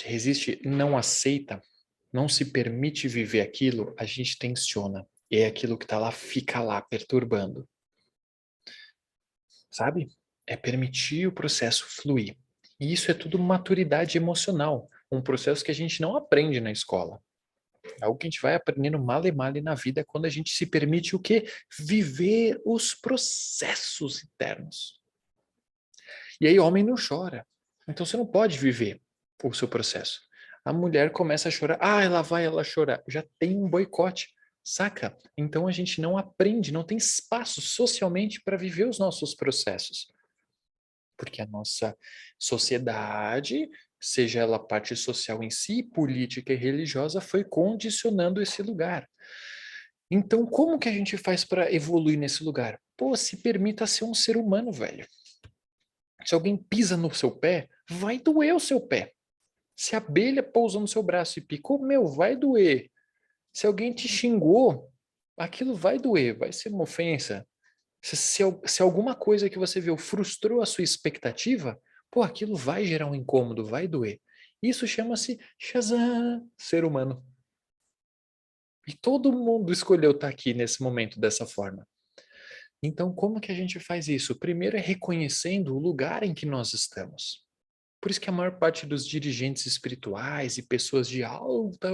resiste, não aceita, não se permite viver aquilo, a gente tensiona. E é aquilo que está lá, fica lá, perturbando. Sabe? É permitir o processo fluir. E isso é tudo maturidade emocional. Um processo que a gente não aprende na escola. É algo que a gente vai aprendendo male male na vida quando a gente se permite o quê? Viver os processos internos. E aí homem não chora. Então você não pode viver o seu processo. A mulher começa a chorar. Lá vai ela chorar. Já tem um boicote. Saca? Então a gente não aprende, não tem espaço socialmente para viver os nossos processos. Porque a nossa sociedade, seja ela parte social em si, política e religiosa, foi condicionando esse lugar. Então, como que a gente faz para evoluir nesse lugar? Pô, se permita ser um ser humano, velho. Se alguém pisa no seu pé, vai doer o seu pé. Se a abelha pousou no seu braço e picou, vai doer. Se alguém te xingou, aquilo vai doer, vai ser uma ofensa. Se alguma coisa que você viu frustrou a sua expectativa, aquilo vai gerar um incômodo, vai doer. Isso chama-se Shazam, ser humano. E todo mundo escolheu estar aqui nesse momento dessa forma. Então, como que a gente faz isso? Primeiro é reconhecendo o lugar em que nós estamos. Por isso que a maior parte dos dirigentes espirituais e pessoas de alta,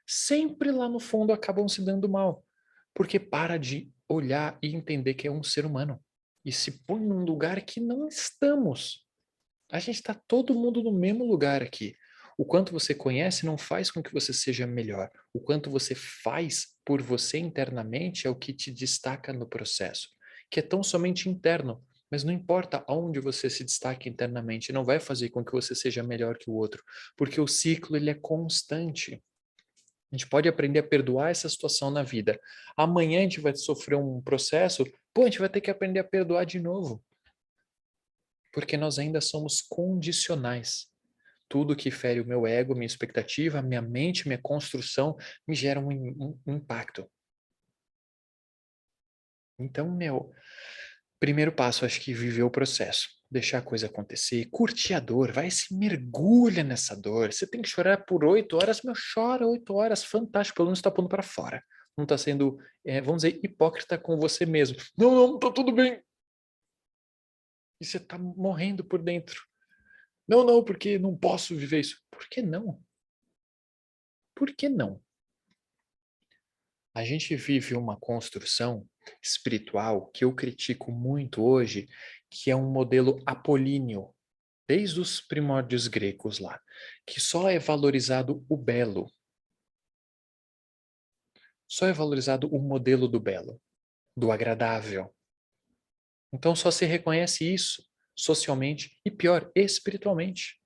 sempre lá no fundo acabam se dando mal. Porque para de olhar e entender que é um ser humano. E se põe num lugar que não estamos. A gente está todo mundo no mesmo lugar aqui. O quanto você conhece não faz com que você seja melhor. O quanto você faz por você internamente é o que te destaca no processo. Que é tão somente interno. Mas não importa aonde você se destaque internamente, não vai fazer com que você seja melhor que o outro. Porque o ciclo ele é constante. A gente pode aprender a perdoar essa situação na vida. Amanhã a gente vai sofrer um processo, a gente vai ter que aprender a perdoar de novo. Porque nós ainda somos condicionais. Tudo que fere o meu ego, minha expectativa, minha mente, minha construção, me gera um impacto. Então, primeiro passo, acho que viver o processo. Deixar a coisa acontecer, curtir a dor, vai se mergulha nessa dor. Você tem que chorar por 8 horas, chora 8 horas, fantástico, pelo menos está pondo para fora. Não está sendo, vamos dizer, hipócrita com você mesmo. Não, tá tudo bem. E você está morrendo por dentro. Não, não, porque não posso viver isso. Por que não? Por que não? A gente vive uma construção espiritual que eu critico muito hoje, que é um modelo apolíneo, desde os primórdios gregos lá, que só é valorizado o belo. Só é valorizado o modelo do belo, do agradável. Então só se reconhece isso socialmente e, pior, espiritualmente.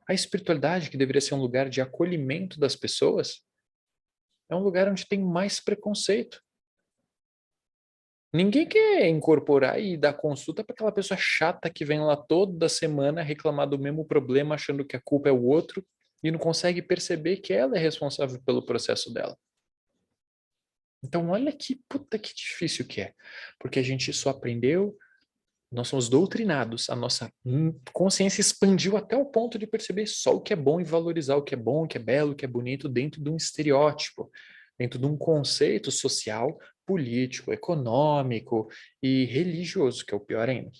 A espiritualidade, que deveria ser um lugar de acolhimento das pessoas, é um lugar onde tem mais preconceito. Ninguém quer incorporar e dar consulta para aquela pessoa chata que vem lá toda semana reclamar do mesmo problema, achando que a culpa é o outro e não consegue perceber que ela é responsável pelo processo dela. Então, olha que puta que difícil que é. Porque a gente só aprendeu, nós somos doutrinados, a nossa consciência expandiu até o ponto de perceber só o que é bom e valorizar o que é bom, o que é belo, o que é bonito dentro de um estereótipo, dentro de um conceito social, político, econômico e religioso, que é o pior ainda.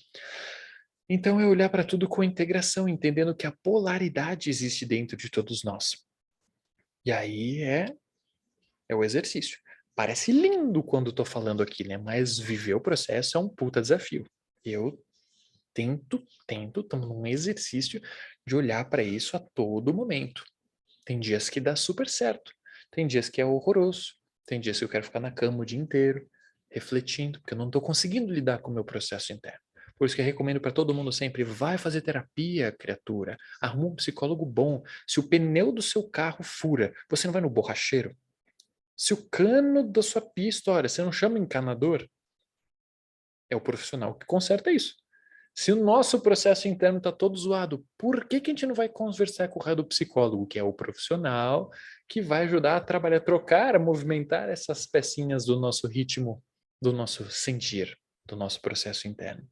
Então, é olhar para tudo com integração, entendendo que a polaridade existe dentro de todos nós. E aí é o exercício. Parece lindo quando estou falando aqui, né? Mas viver o processo é um puta desafio. Eu estamos num exercício de olhar para isso a todo momento. Tem dias que dá super certo, tem dias que é horroroso, tem dias que eu quero ficar na cama o dia inteiro, refletindo, porque eu não estou conseguindo lidar com o meu processo interno. Por isso que eu recomendo para todo mundo sempre, vai fazer terapia, criatura. Arruma um psicólogo bom. Se o pneu do seu carro fura, você não vai no borracheiro? Se o cano da sua pia estoura, você não chama encanador? É o profissional que conserta isso. Se o nosso processo interno está todo zoado, por que a gente não vai conversar com o raio do psicólogo, que é o profissional que vai ajudar a trabalhar, trocar, a movimentar essas pecinhas do nosso ritmo, do nosso sentir, do nosso processo interno?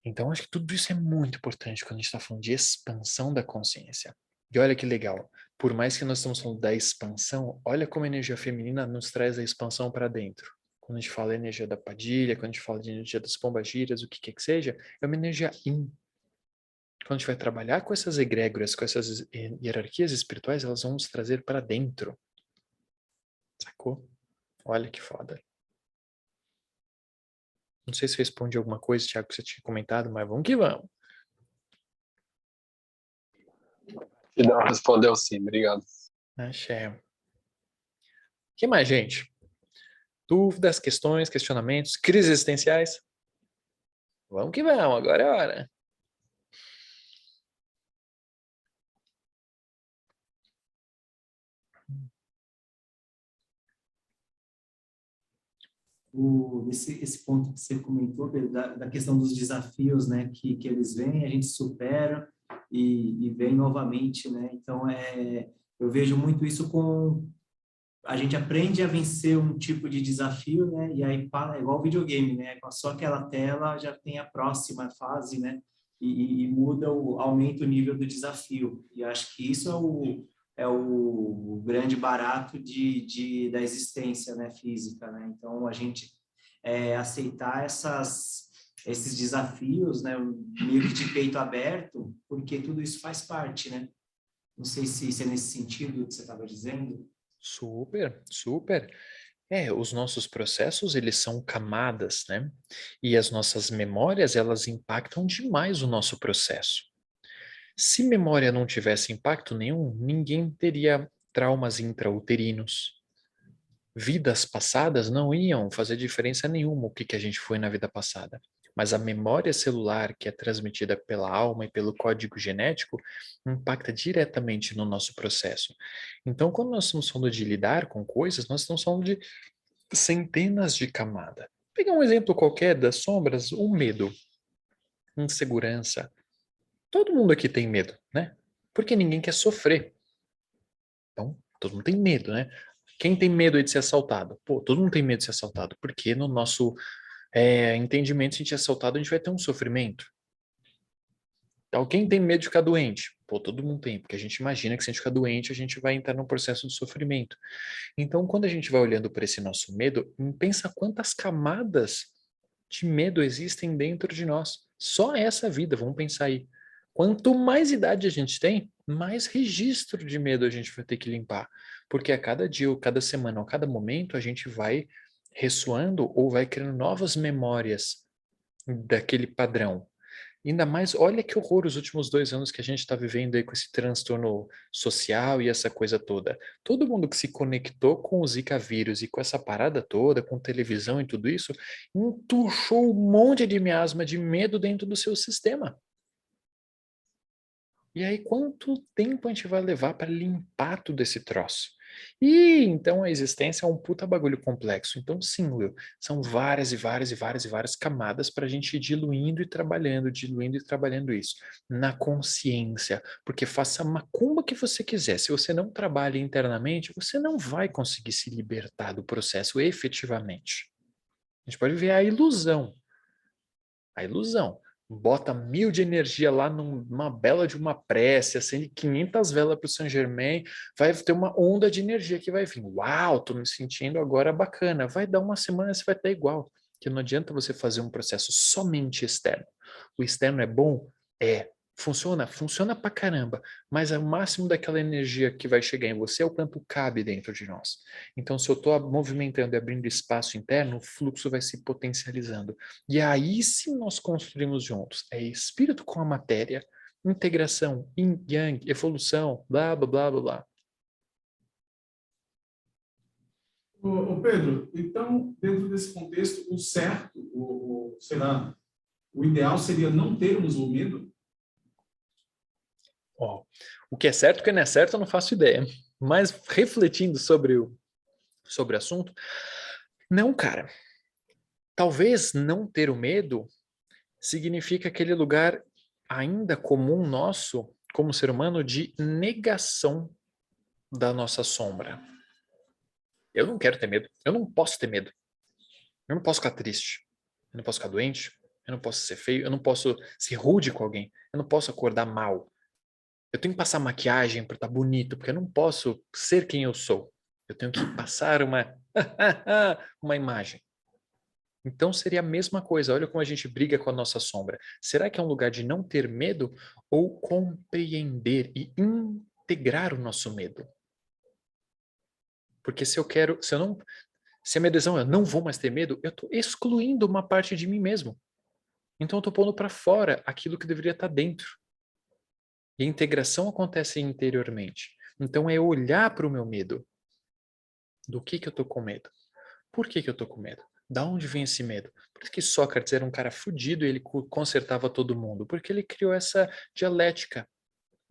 Então, acho que tudo isso é muito importante quando a gente está falando de expansão da consciência. E olha que legal, por mais que nós estamos falando da expansão, olha como a energia feminina nos traz a expansão para dentro. Quando a gente fala energia da Padilha, quando a gente fala de energia das pombagiras, o que quer que seja, é uma energia yin. Quando a gente vai trabalhar com essas egrégoras, com essas hierarquias espirituais, elas vão nos trazer para dentro. Sacou? Olha que foda. Não sei se eu respondi alguma coisa, Thiago, que você tinha comentado, mas vamos que vamos. Não, respondeu sim, obrigado. Axé. O que mais, gente? Dúvidas, questões, questionamentos, crises existenciais? Vamos que vamos, agora é a hora. Esse ponto que você comentou, Pedro, da questão dos desafios, né, que eles vêm, a gente supera e vem novamente, né? Então, eu vejo muito isso com a gente aprende a vencer um tipo de desafio, né? E aí é igual videogame, né? Com só aquela tela já tem a próxima fase, né? E muda aumenta o nível do desafio. E acho que isso é o grande barato da existência, né? Física, né? Então a gente aceitar esses desafios, né? Meio que de peito aberto, porque tudo isso faz parte, né? Não sei se é nesse sentido que você estava dizendo. Super, super. Os nossos processos, eles são camadas, né? E as nossas memórias, elas impactam demais o nosso processo. Se memória não tivesse impacto nenhum, ninguém teria traumas intrauterinos. Vidas passadas não iam fazer diferença nenhuma o que a gente foi na vida passada. Mas a memória celular, que é transmitida pela alma e pelo código genético, impacta diretamente no nosso processo. Então, quando nós estamos falando de lidar com coisas, nós estamos falando de centenas de camadas. Pegar um exemplo qualquer das sombras, o medo, insegurança. Todo mundo aqui tem medo, né? Porque ninguém quer sofrer. Então, todo mundo tem medo, né? Quem tem medo de ser assaltado? Pô, todo mundo tem medo de ser assaltado, porque no nosso entendimento, se a gente é assaltado, a gente vai ter um sofrimento. Então, quem tem medo de ficar doente? Pô, todo mundo tem, porque a gente imagina que se a gente ficar doente, a gente vai entrar num processo de sofrimento. Então, quando a gente vai olhando para esse nosso medo, pensa quantas camadas de medo existem dentro de nós. Só essa vida, vamos pensar aí. Quanto mais idade a gente tem, mais registro de medo a gente vai ter que limpar. Porque a cada dia, ou cada semana, ou cada momento, a gente vai ressoando ou vai criando novas memórias daquele padrão. Ainda mais, olha que horror os últimos 2 anos que a gente está vivendo aí com esse transtorno social e essa coisa toda. Todo mundo que se conectou com o Zika vírus e com essa parada toda, com televisão e tudo isso, entuchou um monte de miasma de medo dentro do seu sistema. E aí, quanto tempo a gente vai levar para limpar tudo esse troço? E então a existência é um puta bagulho complexo. Então, sim, Will, são várias e várias e várias e várias camadas para a gente ir diluindo e trabalhando isso. Na consciência. Porque faça a macumba que você quiser. Se você não trabalha internamente, você não vai conseguir se libertar do processo efetivamente. A gente pode ver a ilusão. A ilusão. Bota 1000 de energia lá numa bela de uma prece, acende 500 velas para o Saint Germain, vai ter uma onda de energia que vai vir. Uau, tô me sentindo agora bacana. Vai dar uma semana, você vai estar igual. Que não adianta você fazer um processo somente externo. O externo é bom? É. Funciona? Funciona pra caramba. Mas o máximo daquela energia que vai chegar em você é o quanto cabe dentro de nós. Então, se eu estou movimentando e abrindo espaço interno, o fluxo vai se potencializando. E aí sim nós construímos juntos. É espírito com a matéria, integração, yin, yang, evolução, blá, blá, blá, blá, blá. Ô Pedro, então, dentro desse contexto, o certo, será, o ideal seria não termos o medo? Ó, o que é certo e o que não é certo eu não faço ideia. Mas refletindo sobre o assunto, não, cara. Talvez não ter o medo significa aquele lugar ainda comum nosso, como ser humano, de negação da nossa sombra. Eu não quero ter medo. Eu não posso ter medo. Eu não posso ficar triste. Eu não posso ficar doente. Eu não posso ser feio. Eu não posso ser rude com alguém. Eu não posso acordar mal. Eu tenho que passar maquiagem para estar bonito, porque eu não posso ser quem eu sou. Eu tenho que passar uma imagem. Então seria a mesma coisa. Olha como a gente briga com a nossa sombra. Será que é um lugar de não ter medo ou compreender e integrar o nosso medo? Porque se a minha decisão é não vou mais ter medo, eu estou excluindo uma parte de mim mesmo. Então eu estou pondo para fora aquilo que deveria estar dentro. E a integração acontece interiormente. Então é olhar para o meu medo. Do que eu estou com medo? Por que eu estou com medo? Da onde vem esse medo? Por que Sócrates era um cara fudido e ele consertava todo mundo? Porque ele criou essa dialética.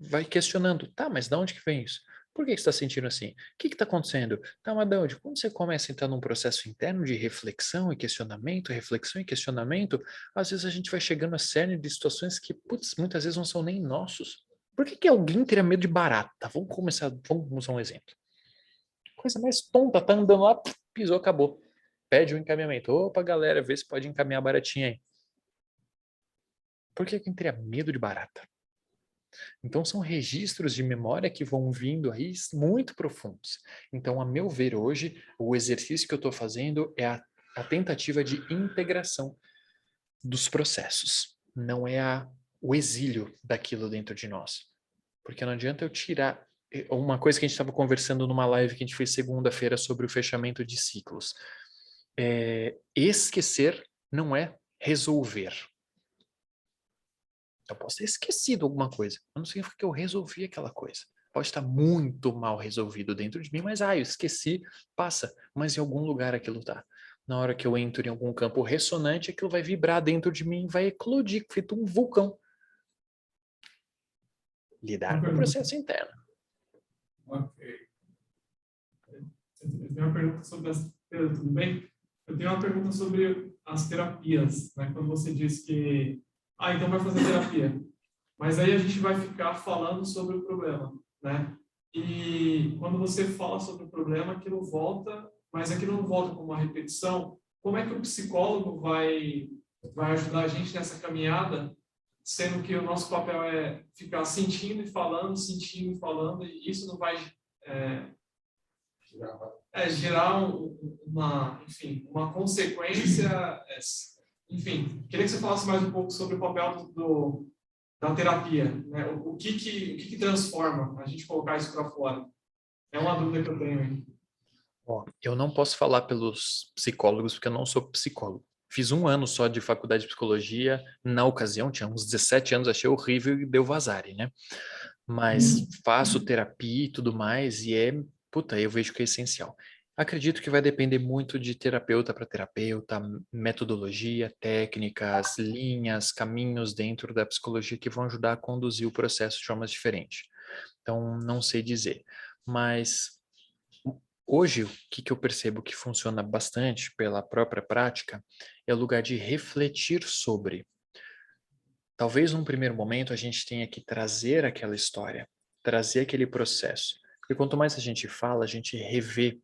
Vai questionando, tá, mas da onde que vem isso? Por que você está sentindo assim? O que está acontecendo? Tá, mas de onde? Quando você começa a entrar num processo interno de reflexão e questionamento, às vezes a gente vai chegando a cerne de situações que, putz, muitas vezes não são nem nossos. Por que alguém teria medo de barata? Vamos usar um exemplo. Coisa mais tonta, tá andando lá, pisou, acabou. Pede um encaminhamento. Opa, galera, vê se pode encaminhar a baratinha aí. Por que alguém teria medo de barata? Então são registros de memória que vão vindo aí muito profundos. Então, a meu ver hoje, o exercício que eu estou fazendo é a tentativa de integração dos processos. Não é o exílio daquilo dentro de nós. Porque não adianta eu tirar... Uma coisa que a gente estava conversando numa live que a gente fez segunda-feira sobre o fechamento de ciclos. Esquecer não é resolver. Eu posso ter esquecido alguma coisa. Mas não significa que eu resolvi aquela coisa. Pode estar muito mal resolvido dentro de mim, mas eu esqueci, passa. Mas em algum lugar aquilo está. Na hora que eu entro em algum campo ressonante, aquilo vai vibrar dentro de mim e vai eclodir, feito um vulcão. Lidar com o processo interno. Ok. Eu tenho uma pergunta sobre tudo bem? Eu tenho uma pergunta sobre as terapias, né? Quando você disse que então vai fazer terapia. Mas aí a gente vai ficar falando sobre o problema, né? E quando você fala sobre o problema, aquilo volta, mas aquilo não volta como uma repetição. Como é que o psicólogo vai ajudar a gente nessa caminhada, sendo que o nosso papel é ficar sentindo e falando, e isso não vai gerar uma consequência enfim, queria que você falasse mais um pouco sobre o papel da terapia, né? O que transforma a gente colocar isso para fora? É uma dúvida que eu tenho aí. Ó, eu não posso falar pelos psicólogos, porque eu não sou psicólogo. Fiz 1 ano só de faculdade de psicologia. Na ocasião, tinha uns 17 anos, achei horrível e deu vazare, né? Mas faço terapia e tudo mais, e puta, eu vejo que é essencial. Acredito que vai depender muito de terapeuta para terapeuta, metodologia, técnicas, linhas, caminhos dentro da psicologia que vão ajudar a conduzir o processo de formas diferentes. Então, não sei dizer. Mas hoje, o que eu percebo que funciona bastante pela própria prática é o lugar de refletir sobre. Talvez num primeiro momento a gente tenha que trazer aquela história, trazer aquele processo. Porque quanto mais a gente fala, a gente revê.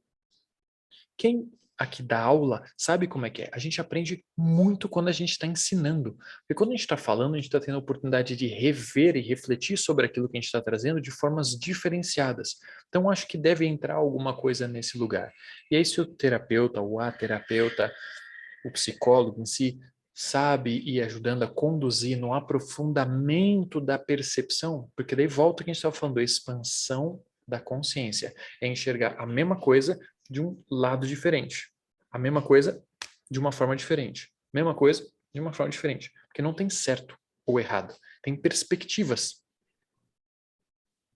Quem aqui dá aula sabe como é que é. A gente aprende muito quando a gente está ensinando. Porque quando a gente está falando, a gente está tendo a oportunidade de rever e refletir sobre aquilo que a gente está trazendo de formas diferenciadas. Então, acho que deve entrar alguma coisa nesse lugar. E aí, se o terapeuta ou a terapeuta, o psicólogo em si, sabe ir ajudando a conduzir no aprofundamento da percepção, porque daí volta o que a gente estava falando, a expansão da consciência. É enxergar a mesma coisa de um lado diferente. A mesma coisa de uma forma diferente. Mesma coisa de uma forma diferente. Porque não tem certo ou errado. Tem perspectivas.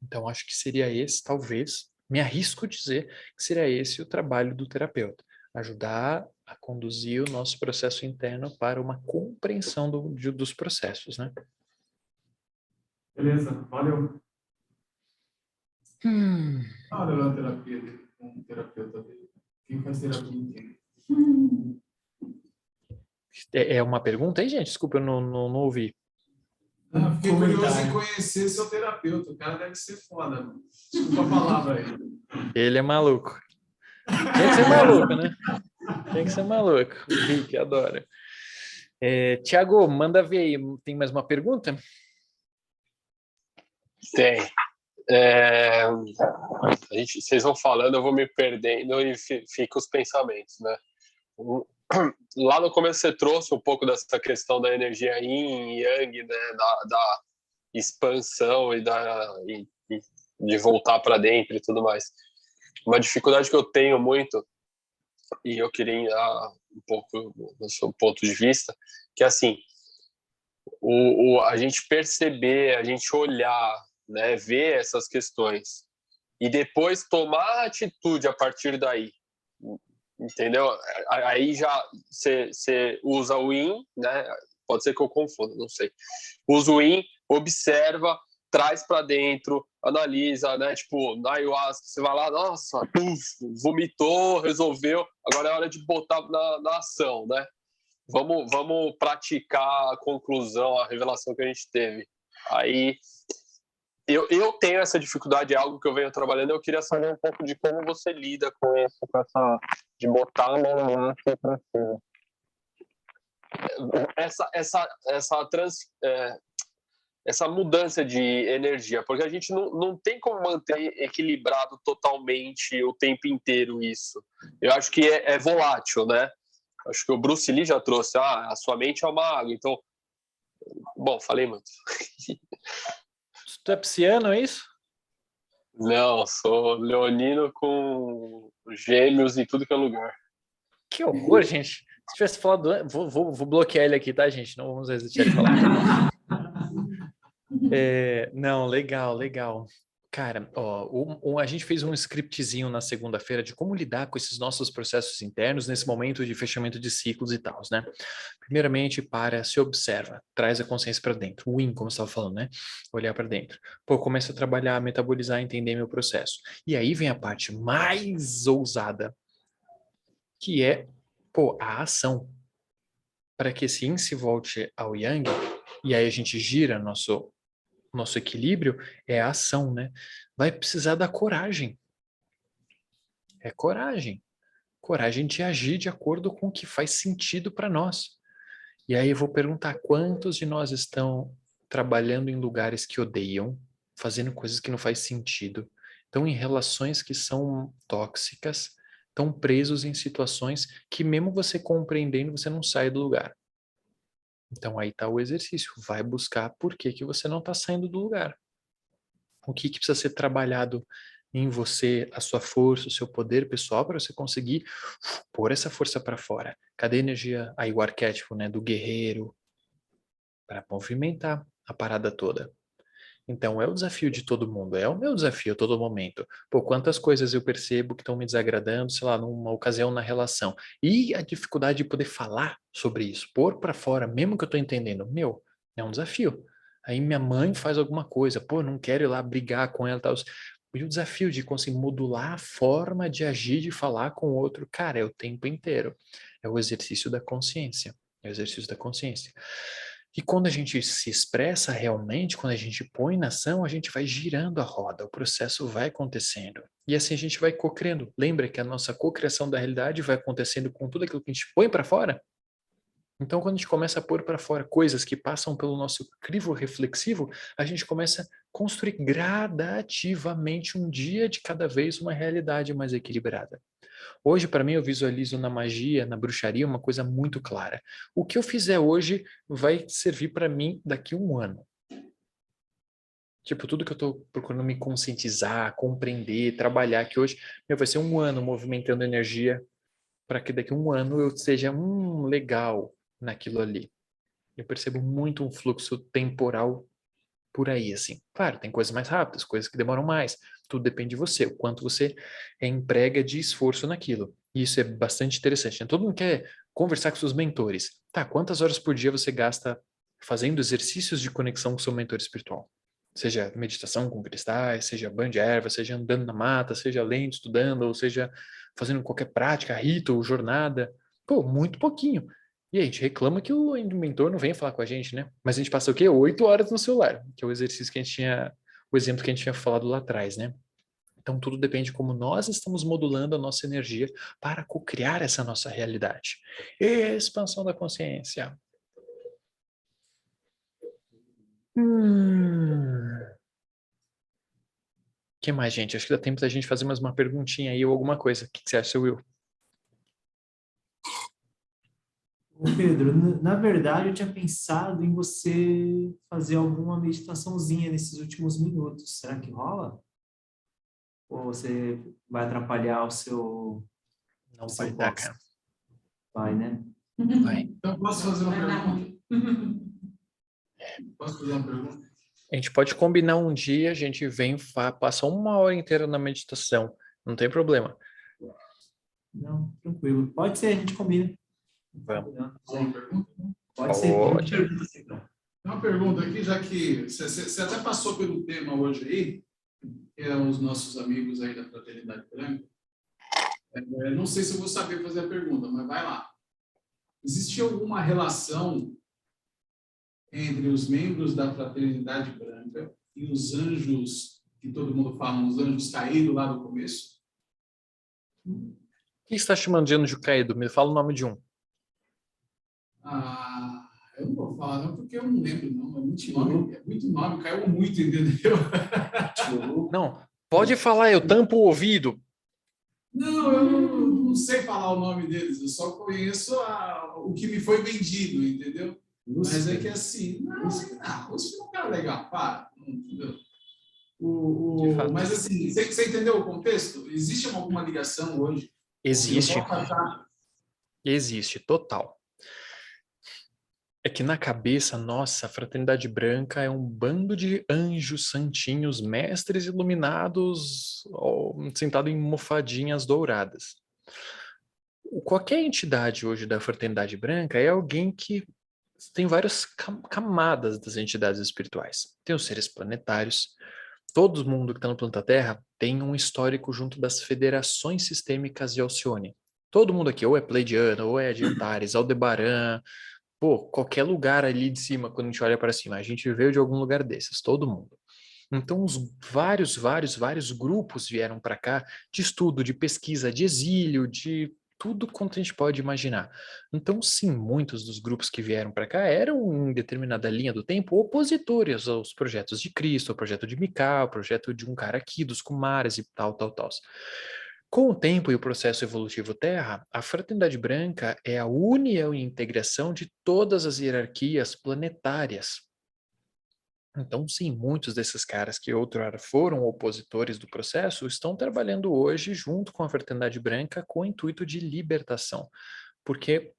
Então, acho que seria esse, talvez, me arrisco a dizer que seria esse o trabalho do terapeuta. Ajudar a conduzir o nosso processo interno para uma compreensão dos processos, né? Beleza, valeu. Ah, levar terapia com um terapeuta dele. Quem faz terapia entende. É uma pergunta aí, gente? Desculpa, eu não ouvi. Ah, fiquei curioso em Comentário. conhecer seu terapeuta. O cara deve ser foda, mano. Desculpa a palavra aí. Ele é maluco. Tem que ser maluco, né? Tem que ser maluco. O Rick adora. Tiago, manda ver aí. Tem mais uma pergunta? Tem. Vocês vão falando, eu vou me perdendo e fica os pensamentos, né? Lá no começo você trouxe um pouco dessa questão da energia yin e yang, né? Da expansão e de voltar para dentro e tudo mais. Uma dificuldade que eu tenho muito, e eu queria um pouco do seu ponto de vista, que é assim, a gente perceber, a gente olhar, né, ver essas questões e depois tomar atitude a partir daí, entendeu? Aí já você usa o yin, né? Pode ser que eu confunda, não sei. Usa o yin, observa, traz para dentro, analisa, né? Tipo, na ayahuasca, você vai lá, nossa, vomitou, resolveu, agora é hora de botar na ação, né? Vamos praticar a conclusão, a revelação que a gente teve. Aí, eu tenho essa dificuldade, é algo que eu venho trabalhando, eu queria saber um pouco de como você lida com isso, de botar a mão na massa e ir pra cima. Essa mudança de energia, porque a gente não tem como manter equilibrado totalmente o tempo inteiro isso. Eu acho que é volátil, né? Acho que o Bruce Lee já trouxe, a sua mente é uma água, então... Bom, falei muito. Tu é pisciano, é isso? Não, sou leonino com gêmeos em tudo que é lugar. Que horror, gente. Se tivesse falado... Vou bloquear ele aqui, tá, gente? Não vamos deixar ele falar. Não, legal. Cara, ó, a gente fez um scriptzinho na segunda-feira de como lidar com esses nossos processos internos nesse momento de fechamento de ciclos e tal, né? Primeiramente, se observa, traz a consciência para dentro. O in, como você estava falando, né? Olhar para dentro. Pô, começa a trabalhar, metabolizar, entender meu processo. E aí vem a parte mais ousada, que é, a ação. Para que esse yin se volte ao yang, e aí a gente gira nosso equilíbrio, é a ação, né? Vai precisar da coragem. É coragem. Coragem de agir de acordo com o que faz sentido para nós. E aí eu vou perguntar, quantos de nós estão trabalhando em lugares que odeiam, fazendo coisas que não faz sentido, estão em relações que são tóxicas, estão presos em situações que mesmo você compreendendo, você não sai do lugar. Então aí está o exercício. Vai buscar por que que você não está saindo do lugar. O que que precisa ser trabalhado em você, a sua força, o seu poder pessoal para você conseguir pôr essa força para fora. Cadê a energia, aí o arquétipo, né, do guerreiro para movimentar a parada toda. Então é o desafio de todo mundo, é o meu desafio a todo momento. Pô, quantas coisas eu percebo que estão me desagradando, sei lá, numa ocasião na relação. E a dificuldade de poder falar sobre isso, pôr para fora, mesmo que eu tô entendendo, meu, é um desafio. Aí minha mãe faz alguma coisa, pô, não quero ir lá brigar com ela e tal. E o desafio de conseguir modular a forma de agir, de falar com o outro, cara, é o tempo inteiro. É o exercício da consciência. É o exercício da consciência. E quando a gente se expressa realmente, quando a gente põe na ação, a gente vai girando a roda, o processo vai acontecendo. E assim a gente vai co-criando. Lembra que a nossa co-criação da realidade vai acontecendo com tudo aquilo que a gente põe para fora? Então, quando a gente começa a pôr para fora coisas que passam pelo nosso crivo reflexivo, a gente começa a construir gradativamente, um dia de cada vez, uma realidade mais equilibrada. Hoje, para mim, eu visualizo na magia, na bruxaria, uma coisa muito clara. O que eu fizer hoje vai servir para mim daqui a um ano. Tipo, tudo que eu estou procurando me conscientizar, compreender, trabalhar, que hoje vai ser um ano movimentando energia para que daqui a um ano eu seja legal naquilo ali. Eu percebo muito um fluxo temporal por aí, assim. Claro, tem coisas mais rápidas, coisas que demoram mais. Tudo depende de você, o quanto você emprega de esforço naquilo. E isso é bastante interessante, né? Todo mundo quer conversar com seus mentores. Tá, quantas horas por dia você gasta fazendo exercícios de conexão com seu mentor espiritual? Seja meditação com cristais, seja banho de erva, seja andando na mata, seja lendo, estudando, ou seja fazendo qualquer prática, rito ou jornada. Pô, muito pouquinho. E a gente reclama que o mentor não vem falar com a gente, né? Mas a gente passa o quê? 8 horas no celular, que é o exercício que a gente tinha, o exemplo que a gente tinha falado lá atrás, né? Então tudo depende de como nós estamos modulando a nossa energia para co-criar essa nossa realidade. Expansão da consciência. Que mais, gente? Acho que dá tempo da gente fazer mais uma perguntinha aí ou alguma coisa. O que você acha, Will? Ô Pedro, na verdade eu tinha pensado em você fazer alguma meditaçãozinha nesses últimos minutos. Será que rola? Ou você vai atrapalhar Não o vai seu dar, pós? cara. Vai, né? Vai. Então, posso fazer uma Vai lá. pergunta? Posso fazer uma pergunta? A gente pode combinar um dia, a gente vem, passa 1 hora inteira na meditação. Não tem problema. Não, tranquilo. Pode ser, a gente combina. Vamos. Uma pergunta? Pode ser. Pode. Pergunta, então. Tem uma pergunta aqui, já que você até passou pelo tema hoje aí, que é os nossos amigos aí da Fraternidade Branca. Não sei se eu vou saber fazer a pergunta, mas vai lá. Existe alguma relação entre os membros da Fraternidade Branca e os anjos, que todo mundo fala, os anjos caídos lá do começo? Quem está chamando de anjo caído? Me fala o nome de um. Ah, eu não vou falar não, porque eu não lembro não, é muito nome, caiu muito, entendeu? Não, pode falar, eu tampo o ouvido. Não, eu não sei falar o nome deles, eu só conheço o que me foi vendido, entendeu? Mas é que assim, o Lúcio é um cara legal, para, entendeu? De fato. Mas assim, você entendeu o contexto? Existe alguma ligação hoje? Existe. Eu posso achar- Existe, total. É que na cabeça nossa, a Fraternidade Branca é um bando de anjos santinhos, mestres iluminados, sentados em mofadinhas douradas. Qualquer entidade hoje da Fraternidade Branca é alguém que tem várias camadas das entidades espirituais. Tem os seres planetários. Todo mundo que está no planeta Terra tem um histórico junto das federações sistêmicas de Alcione. Todo mundo aqui ou é Pleiadiano, ou é de Antares, Aldebaran, pô, qualquer lugar ali de cima, quando a gente olha para cima, a gente veio de algum lugar desses, todo mundo. Então, os vários grupos vieram para cá de estudo, de pesquisa, de exílio, de tudo quanto a gente pode imaginar. Então, sim, muitos dos grupos que vieram para cá eram, em determinada linha do tempo, opositores aos projetos de Cristo, ao projeto de Miká, ao projeto de um cara aqui, dos Kumaras e tal. Com o tempo e o processo evolutivo Terra, a Fraternidade Branca é a união e integração de todas as hierarquias planetárias. Então, sim, muitos desses caras que outrora foram opositores do processo estão trabalhando hoje junto com a Fraternidade Branca com o intuito de libertação. Porque,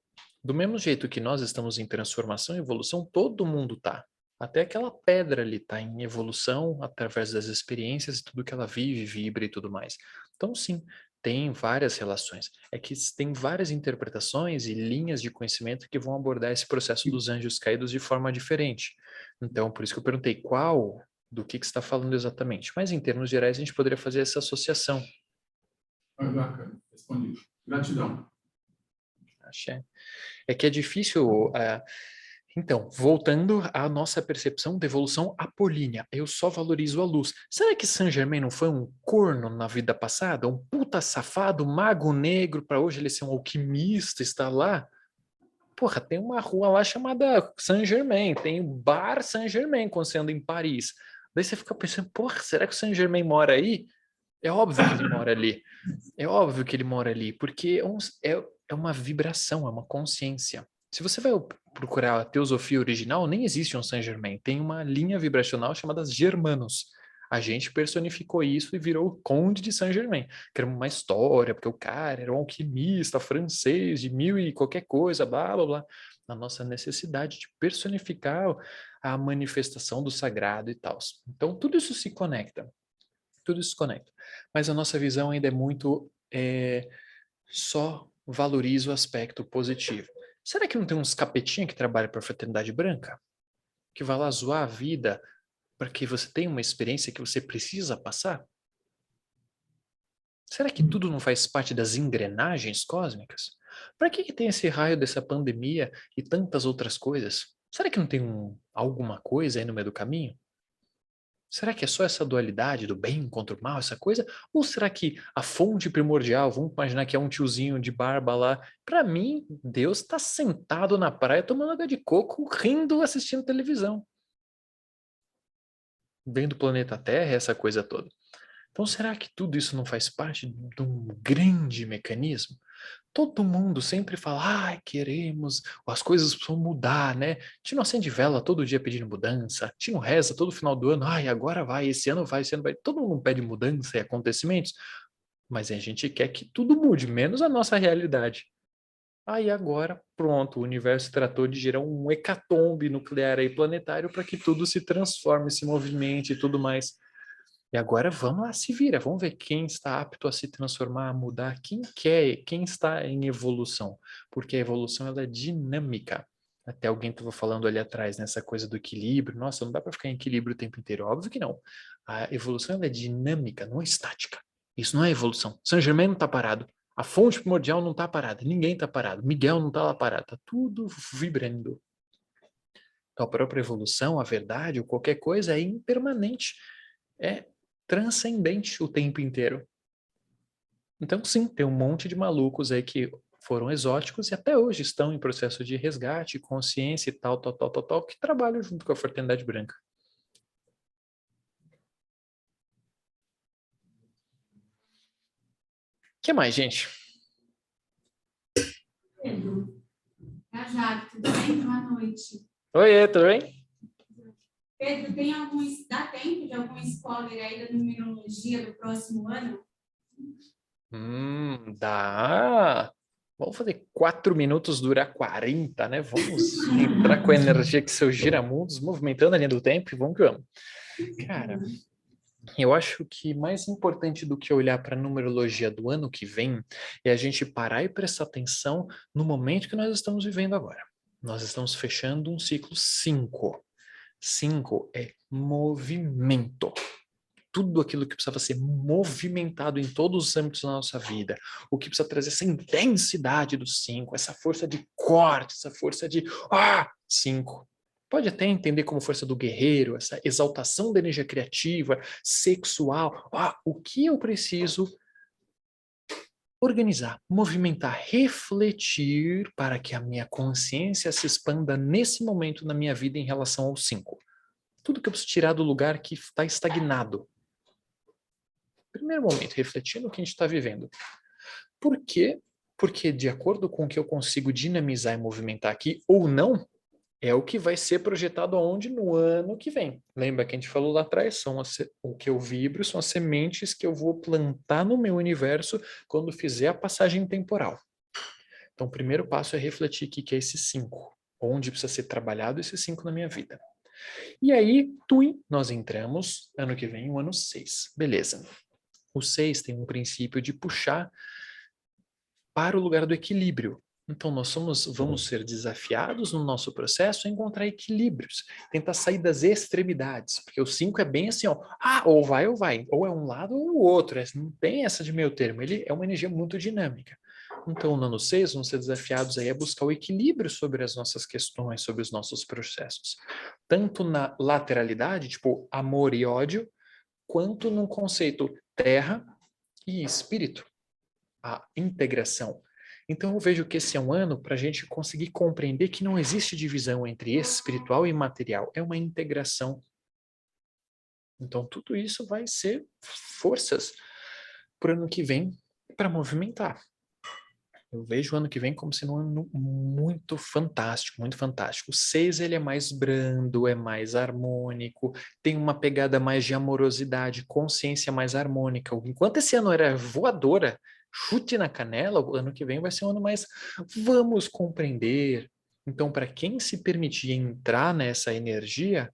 do mesmo jeito que nós estamos em transformação e evolução, todo mundo está. Até aquela pedra ali está em evolução através das experiências e tudo que ela vive, vibra e tudo mais. Então, sim, tem várias relações. É que tem várias interpretações e linhas de conhecimento que vão abordar esse processo dos anjos caídos de forma diferente. Então, por isso que eu perguntei qual, do que você está falando exatamente. Mas, em termos gerais, a gente poderia fazer essa associação. Bacana, respondido. Gratidão. Axé. É que é difícil... Então, voltando à nossa percepção de evolução apolínea, eu só valorizo a luz. Será que Saint Germain não foi um corno na vida passada? Um puta safado, mago negro, para hoje ele ser um alquimista, estar lá? Porra, tem uma rua lá chamada Saint Germain, tem o Bar Saint Germain quando você anda em Paris. Daí você fica pensando, porra, será que o Saint Germain mora aí? É óbvio que ele mora ali. É óbvio que ele mora ali, porque é uma vibração, é uma consciência. Se você vai procurar a teosofia original, nem existe um Saint-Germain. Tem uma linha vibracional chamada Germanos. A gente personificou isso e virou o Conde de Saint-Germain, que era uma história, porque o cara era um alquimista francês de mil e qualquer coisa, blá, blá, blá. Na nossa necessidade de personificar a manifestação do sagrado e tal. Então, tudo isso se conecta. Tudo isso se conecta. Mas a nossa visão ainda é muito... só valoriza o aspecto positivo. Será que não tem uns capetinha que trabalham para a Fraternidade Branca? Que vai lá zoar a vida para que você tenha uma experiência que você precisa passar? Será que tudo não faz parte das engrenagens cósmicas? Para que tem esse raio dessa pandemia e tantas outras coisas? Será que não tem alguma coisa aí no meio do caminho? Será que é só essa dualidade do bem contra o mal, essa coisa? Ou será que a fonte primordial, vamos imaginar que é um tiozinho de barba lá, para mim, Deus está sentado na praia tomando água de coco, rindo, assistindo televisão. Vendo o planeta Terra, essa coisa toda. Então será que tudo isso não faz parte de um grande mecanismo? Todo mundo sempre fala, ai, queremos, as coisas precisam mudar, né? A gente não acende vela todo dia pedindo mudança, a gente não reza todo final do ano, ai, agora vai, esse ano vai, esse ano vai. Todo mundo pede mudança e acontecimentos, mas a gente quer que tudo mude, menos a nossa realidade. Aí agora, pronto, o universo tratou de gerar um hecatombe nuclear aí planetário para que tudo se transforme, se movimente e tudo mais. E agora vamos lá, se vira, vamos ver quem está apto a se transformar, a mudar, quem quer, quem está em evolução, porque a evolução ela é dinâmica. Até alguém estava falando ali atrás, nessa coisa do equilíbrio, nossa, não dá para ficar em equilíbrio o tempo inteiro, óbvio que não. A evolução ela é dinâmica, não é estática. Isso não é evolução. Saint Germain não está parado, a fonte primordial não está parada, ninguém está parado, Miguel não está lá parado, está tudo vibrando. Então a própria evolução, a verdade ou qualquer coisa é impermanente, é transcendente o tempo inteiro. Então, sim, tem um monte de malucos aí que foram exóticos e até hoje estão em processo de resgate, consciência e tal, que trabalham junto com a Fraternidade Branca. O que mais, gente? Pedro. Cajado, tudo bem? Boa noite. Oi, tudo bem? Pedro, dá tempo de algum spoiler aí da numerologia do próximo ano? Dá. Vamos fazer 4 minutos durar 40, né? Vamos entrar com a energia que seus giramundos, movimentando a linha do tempo e vamos que vamos. Cara, eu acho que mais importante do que olhar para a numerologia do ano que vem é a gente parar e prestar atenção no momento que nós estamos vivendo agora. Nós estamos fechando um ciclo 5. 5 é movimento. Tudo aquilo que precisava ser movimentado em todos os âmbitos da nossa vida, o que precisa trazer essa intensidade do 5, essa força de corte, essa força de 5. Pode até entender como força do guerreiro, essa exaltação da energia criativa, sexual. O que eu preciso organizar, movimentar, refletir para que a minha consciência se expanda nesse momento na minha vida em relação ao 5. Tudo que eu preciso tirar do lugar que está estagnado. Primeiro momento, refletir no que a gente está vivendo. Por quê? Porque de acordo com o que eu consigo dinamizar e movimentar aqui ou não, é o que vai ser projetado aonde no ano que vem. Lembra que a gente falou lá atrás? O que eu vibro são as sementes que eu vou plantar no meu universo quando fizer a passagem temporal. Então, o primeiro passo é refletir o que é esses 5. Onde precisa ser trabalhado esses 5 na minha vida. E aí, nós entramos, ano que vem, o ano 6. Beleza. O 6 tem um princípio de puxar para o lugar do equilíbrio. Então, vamos ser desafiados no nosso processo a encontrar equilíbrios, tentar sair das extremidades, porque o 5 é bem assim, ó, ou vai, ou é um lado ou é o outro, não tem essa de meio termo, ele é uma energia muito dinâmica. Então, no ano 6, vamos ser desafiados aí a buscar o equilíbrio sobre as nossas questões, sobre os nossos processos, tanto na lateralidade, tipo amor e ódio, quanto no conceito terra e espírito, a integração. Então eu vejo que esse é um ano para a gente conseguir compreender que não existe divisão entre espiritual e material, é uma integração. Então tudo isso vai ser forças para o ano que vem para movimentar. Eu vejo o ano que vem como sendo um ano muito fantástico, muito fantástico. O 6 ele é mais brando, é mais harmônico, tem uma pegada mais de amorosidade, consciência mais harmônica. Enquanto esse ano era voadora, chute na canela, o ano que vem vai ser um ano mais vamos compreender. Então, para quem se permitir entrar nessa energia,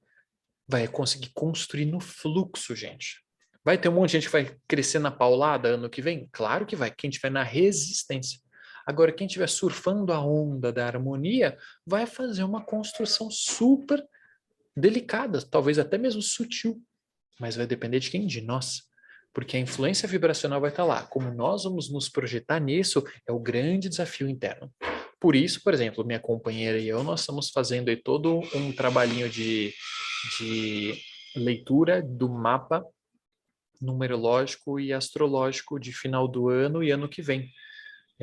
vai conseguir construir no fluxo, gente. Vai ter um monte de gente que vai crescer na paulada ano que vem? Claro que vai. Quem estiver na resistência. Agora, quem estiver surfando a onda da harmonia, vai fazer uma construção super delicada, talvez até mesmo sutil, mas vai depender de quem? De nós. Porque a influência vibracional vai estar lá. Como nós vamos nos projetar nisso, é o grande desafio interno. Por isso, por exemplo, minha companheira e eu, nós estamos fazendo aí todo um trabalhinho de leitura do mapa numerológico e astrológico de final do ano e ano que vem.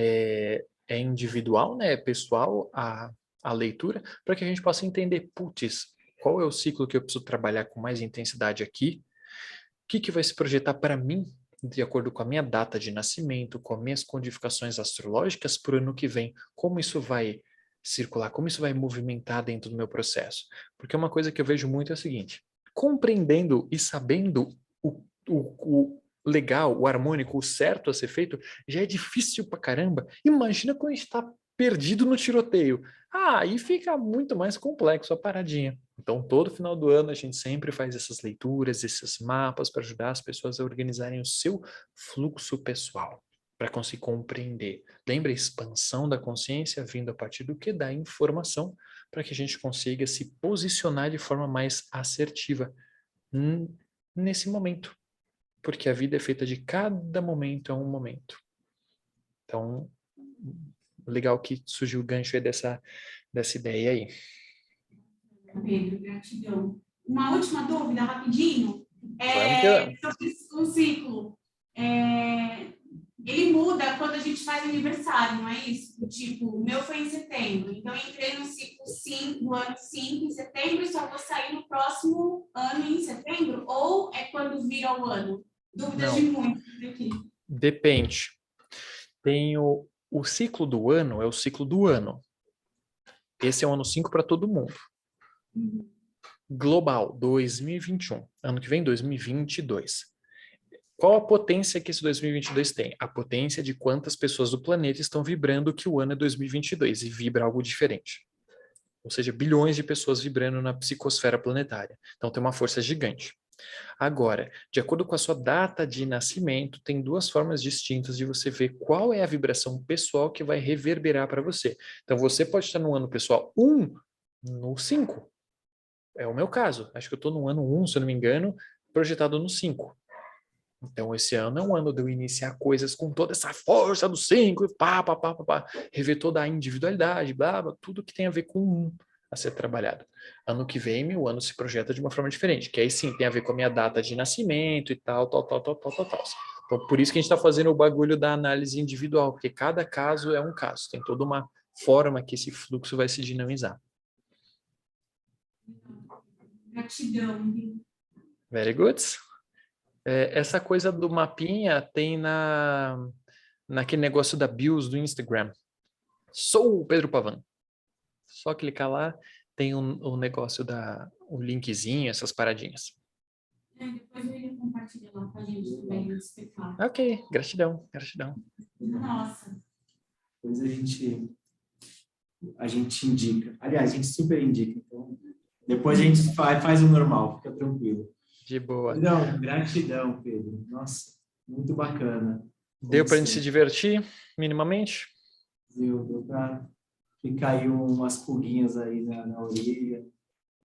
É individual, né? É pessoal a leitura, para que a gente possa entender, putz, qual é o ciclo que eu preciso trabalhar com mais intensidade aqui? O que vai se projetar para mim, de acordo com a minha data de nascimento, com as minhas codificações astrológicas para o ano que vem? Como isso vai circular? Como isso vai movimentar dentro do meu processo? Porque uma coisa que eu vejo muito é o seguinte, compreendendo e sabendo o legal, o harmônico, o certo a ser feito, já é difícil pra caramba. Imagina quando a gente está perdido no tiroteio. Aí fica muito mais complexo a paradinha. Então, todo final do ano, a gente sempre faz essas leituras, esses mapas para ajudar as pessoas a organizarem o seu fluxo pessoal, para conseguir compreender. Lembra a expansão da consciência vindo a partir do que? Da informação, para que a gente consiga se posicionar de forma mais assertiva nesse momento. Porque a vida é feita de cada momento, é um momento. Então, legal que surgiu o gancho aí dessa ideia aí. Pedro, gratidão. Uma última dúvida, rapidinho. Sobre o ciclo. Ele muda quando a gente faz aniversário, não é isso? Tipo, o meu foi em setembro. Então, eu entrei no ciclo 5, do ano 5 em setembro e só vou sair no próximo ano em setembro? Ou é quando vira o ano? Dúvidas de muitos aqui. Depende. Tem o ciclo do ano, é o ciclo do ano. Esse é o ano 5 para todo mundo. Global, 2021. Ano que vem, 2022. Qual a potência que esse 2022 tem? A potência de quantas pessoas do planeta estão vibrando que o ano é 2022 e vibra algo diferente. Ou seja, bilhões de pessoas vibrando na psicosfera planetária. Então tem uma força gigante. Agora, de acordo com a sua data de nascimento, tem duas formas distintas de você ver qual é a vibração pessoal que vai reverberar para você. Então, você pode estar no ano pessoal 1, no 5. É o meu caso. Acho que eu estou no ano 1, se eu não me engano, projetado no 5. Então, esse ano é um ano de eu iniciar coisas com toda essa força do 5, rever toda a individualidade, blá, blá, tudo que tem a ver com um a ser trabalhado. Ano que vem, meu ano se projeta de uma forma diferente, que aí sim tem a ver com a minha data de nascimento e tal. Então, por isso que a gente está fazendo o bagulho da análise individual, porque cada caso é um caso, tem toda uma forma que esse fluxo vai se dinamizar. Gratidão. Very good. Essa coisa do mapinha tem naquele negócio da BIOS do Instagram. Sou o Pedro Pavan. Só clicar lá, tem um negócio o linkzinho, essas paradinhas. Depois eu iria compartilhar lá com a gente também, no espetáculo. Ok, gratidão. Nossa. Depois a gente indica. Aliás, a gente super indica. Então, depois a gente faz o normal, fica tranquilo. De boa. Não, gratidão, Pedro. Nossa, muito bacana. Deu pra gente se divertir, minimamente? Deu para ficar aí umas pulguinhas aí na orelha.